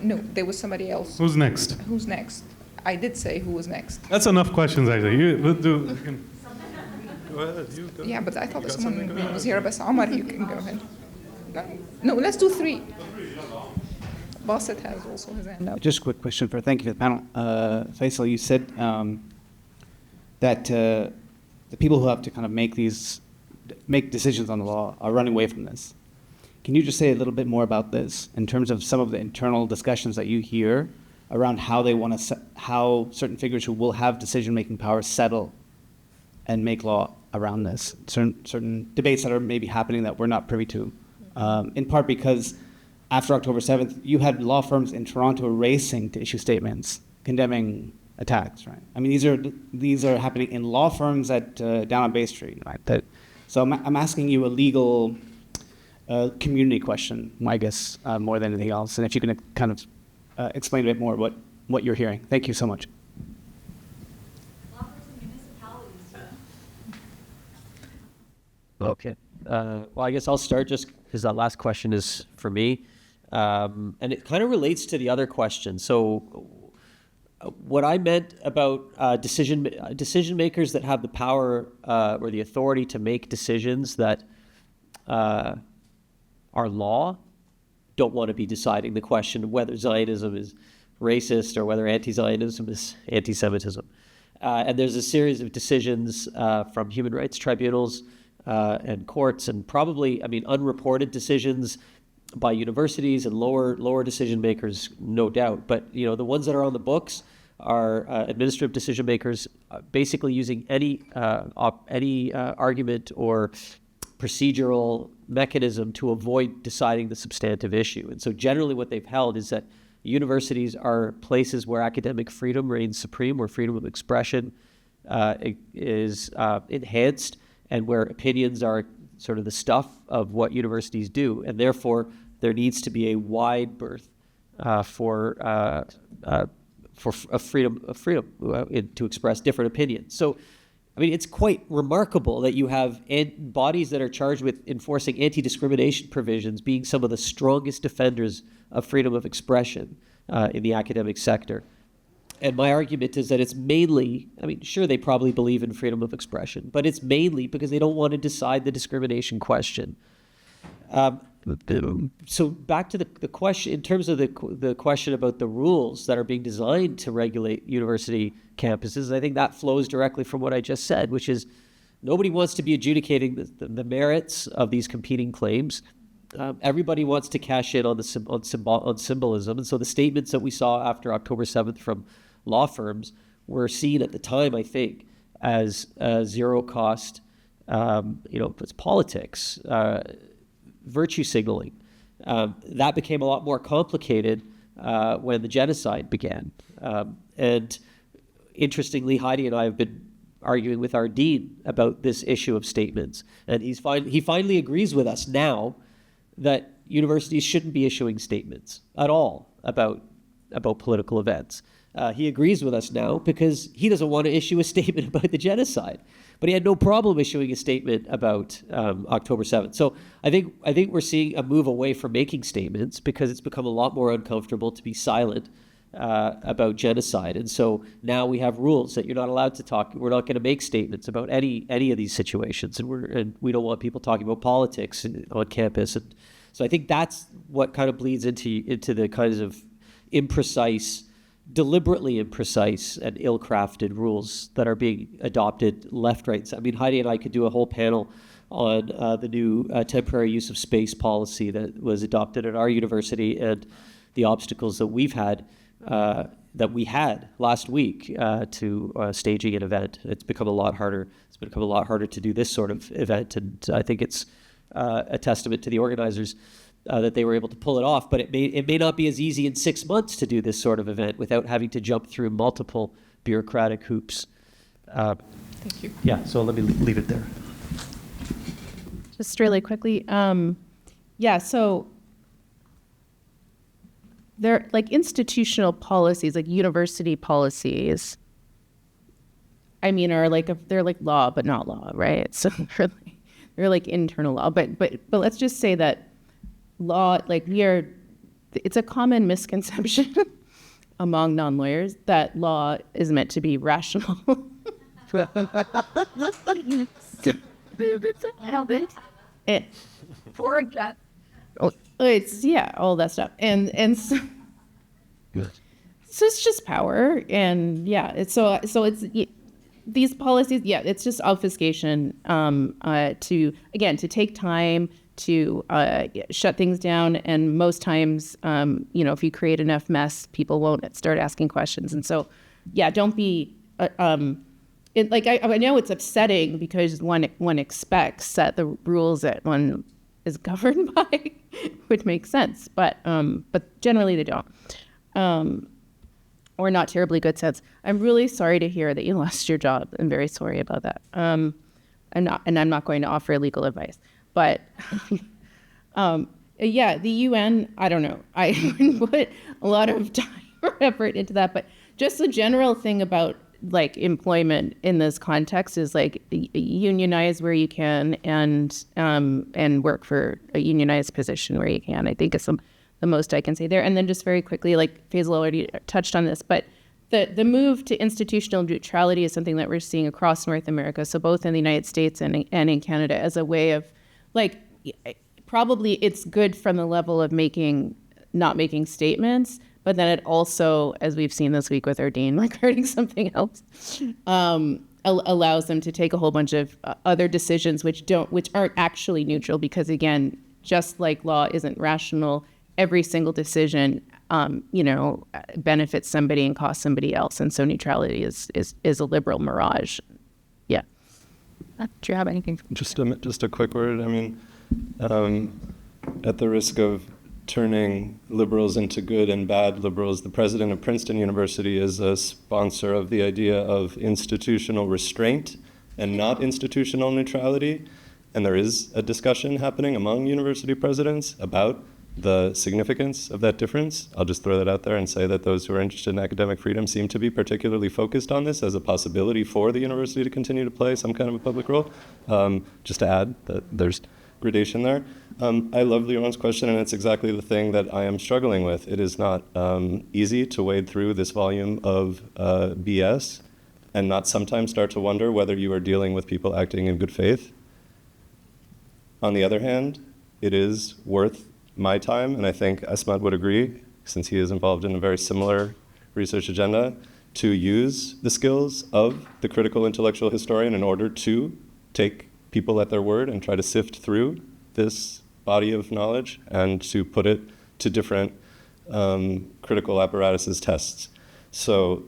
No, there was somebody else. Who's next? Who's next? I did say who was next. That's enough questions, actually. We'll do. Go ahead. You go. Yeah, but I thought that someone was here. But Omar, you can go ahead. No, let's do three. Bassett has also his hand up. Just a quick question thank you for the panel. Faisal, you said that the people who have to kind of make decisions on the law are running away from this. Can you just say a little bit more about this in terms of some of the internal discussions that you hear around how they want to, how certain figures who will have decision-making power settle and make law around this? Certain debates that are maybe happening that we're not privy to, in part because after October 7th, you had law firms in Toronto racing to issue statements condemning attacks, right? I mean, these are happening in law firms at down on Bay Street, right? So I'm asking you a legal community question, I guess, more than anything else, and if you can kind of explain a bit more what you're hearing. Thank you so much. Okay. Well, I guess I'll start just because that last question is for me. And it kind of relates to the other question. So what I meant about decision makers that have the power or the authority to make decisions that are law don't want to be deciding the question of whether Zionism is racist or whether anti-Zionism is anti-Semitism. And there's a series of decisions from human rights tribunals and courts, and probably, I mean, unreported decisions by universities and lower decision makers, no doubt. But the ones that are on the books are administrative decision makers, basically using any argument or procedural mechanism to avoid deciding the substantive issue. And so generally what they've held is that universities are places where academic freedom reigns supreme, where freedom of expression is enhanced, and where opinions are sort of the stuff of what universities do. And therefore, there needs to be a wide berth for freedom to express different opinions. So I mean, it's quite remarkable that you have bodies that are charged with enforcing anti-discrimination provisions being some of the strongest defenders of freedom of expression in the academic sector. And my argument is that it's mainly, I mean, sure, they probably believe in freedom of expression, but it's mainly because they don't want to decide the discrimination question. So back to the question, in terms of the question about the rules that are being designed to regulate university campuses, I think that flows directly from what I just said, which is nobody wants to be adjudicating the merits of these competing claims. Everybody wants to cash in on symbolism. And so the statements that we saw after October 7th from law firms were seen at the time, I think, as zero cost, it's politics. Virtue signaling. That became a lot more complicated when the genocide began. And interestingly, Heidi and I have been arguing with our dean about this issue of statements. And he finally agrees with us now that universities shouldn't be issuing statements at all about political events. He agrees with us now because he doesn't want to issue a statement about the genocide. But he had no problem issuing a statement about October 7th. So I think we're seeing a move away from making statements because it's become a lot more uncomfortable to be silent about genocide. And so now we have rules that you're not allowed to talk. We're not going to make statements about any of these situations, and we don't want people talking about politics on campus. And so I think that's what kind of bleeds into the kinds of deliberately imprecise and ill-crafted rules that are being adopted left, right. I mean, Heidi and I could do a whole panel on the new temporary use of space policy that was adopted at our university and the obstacles that we had last week to staging an event. It's become a lot harder. It's become a lot harder to do this sort of event, and I think it's a testament to the organizers that they were able to pull it off, but it may not be as easy in 6 months to do this sort of event without having to jump through multiple bureaucratic hoops. Thank you. Yeah, so let me leave it there. Just really quickly, so they're like institutional policies, like university policies, I mean, they're like law, but not law, right? So they're like internal law, but let's just say that law, it's a common misconception among non-lawyers that law is meant to be rational. All that stuff, and so it's just power, and these policies, it's just obfuscation to take time to shut things down, and most times, if you create enough mess, people won't start asking questions, and so, don't be. I know it's upsetting because one expects that the rules that one is governed by would make sense, but generally they don't, or not terribly good sense. I'm really sorry to hear that you lost your job. I'm very sorry about that. I'm not going to offer legal advice. But the UN, I don't know. I wouldn't put a lot of time or effort into that. But just the general thing about employment in this context is unionize where you can and work for a unionized position where you can. I think is the most I can say there. And then just very quickly, Faisal already touched on this, but the move to institutional neutrality is something that we're seeing across North America. So both in the United States and in Canada as a way of probably it's good from the level of not making statements, but then it also, as we've seen this week with our dean, regarding something else, allows them to take a whole bunch of other decisions which aren't actually neutral, because again, just like law isn't rational, every single decision benefits somebody and costs somebody else, and so neutrality is a liberal mirage. Yeah. Do you have anything? Just a quick word. I mean, at the risk of turning liberals into good and bad liberals, the president of Princeton University is a sponsor of the idea of institutional restraint and not institutional neutrality. And there is a discussion happening among university presidents about the significance of that difference. I'll just throw that out there and say that those who are interested in academic freedom seem to be particularly focused on this as a possibility for the university to continue to play some kind of a public role. Just to add that there's gradation there. I love Leon's question, and it's exactly the thing that I am struggling with. It is not easy to wade through this volume of BS and not sometimes start to wonder whether you are dealing with people acting in good faith. On the other hand, it is worth my time, and I think Esmad would agree, since he is involved in a very similar research agenda, to use the skills of the critical intellectual historian in order to take people at their word and try to sift through this body of knowledge and to put it to different critical apparatuses tests. So,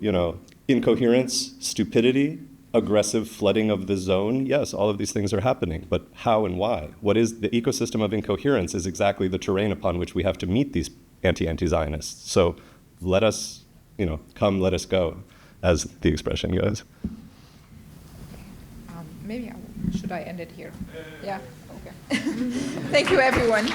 incoherence, stupidity, aggressive flooding of the zone, yes, all of these things are happening, but how and why? What is the ecosystem of incoherence is exactly the terrain upon which we have to meet these anti-Zionists. So let us, come, let us go, as the expression goes. Maybe should I end it here? Yeah, okay. Thank you, everyone.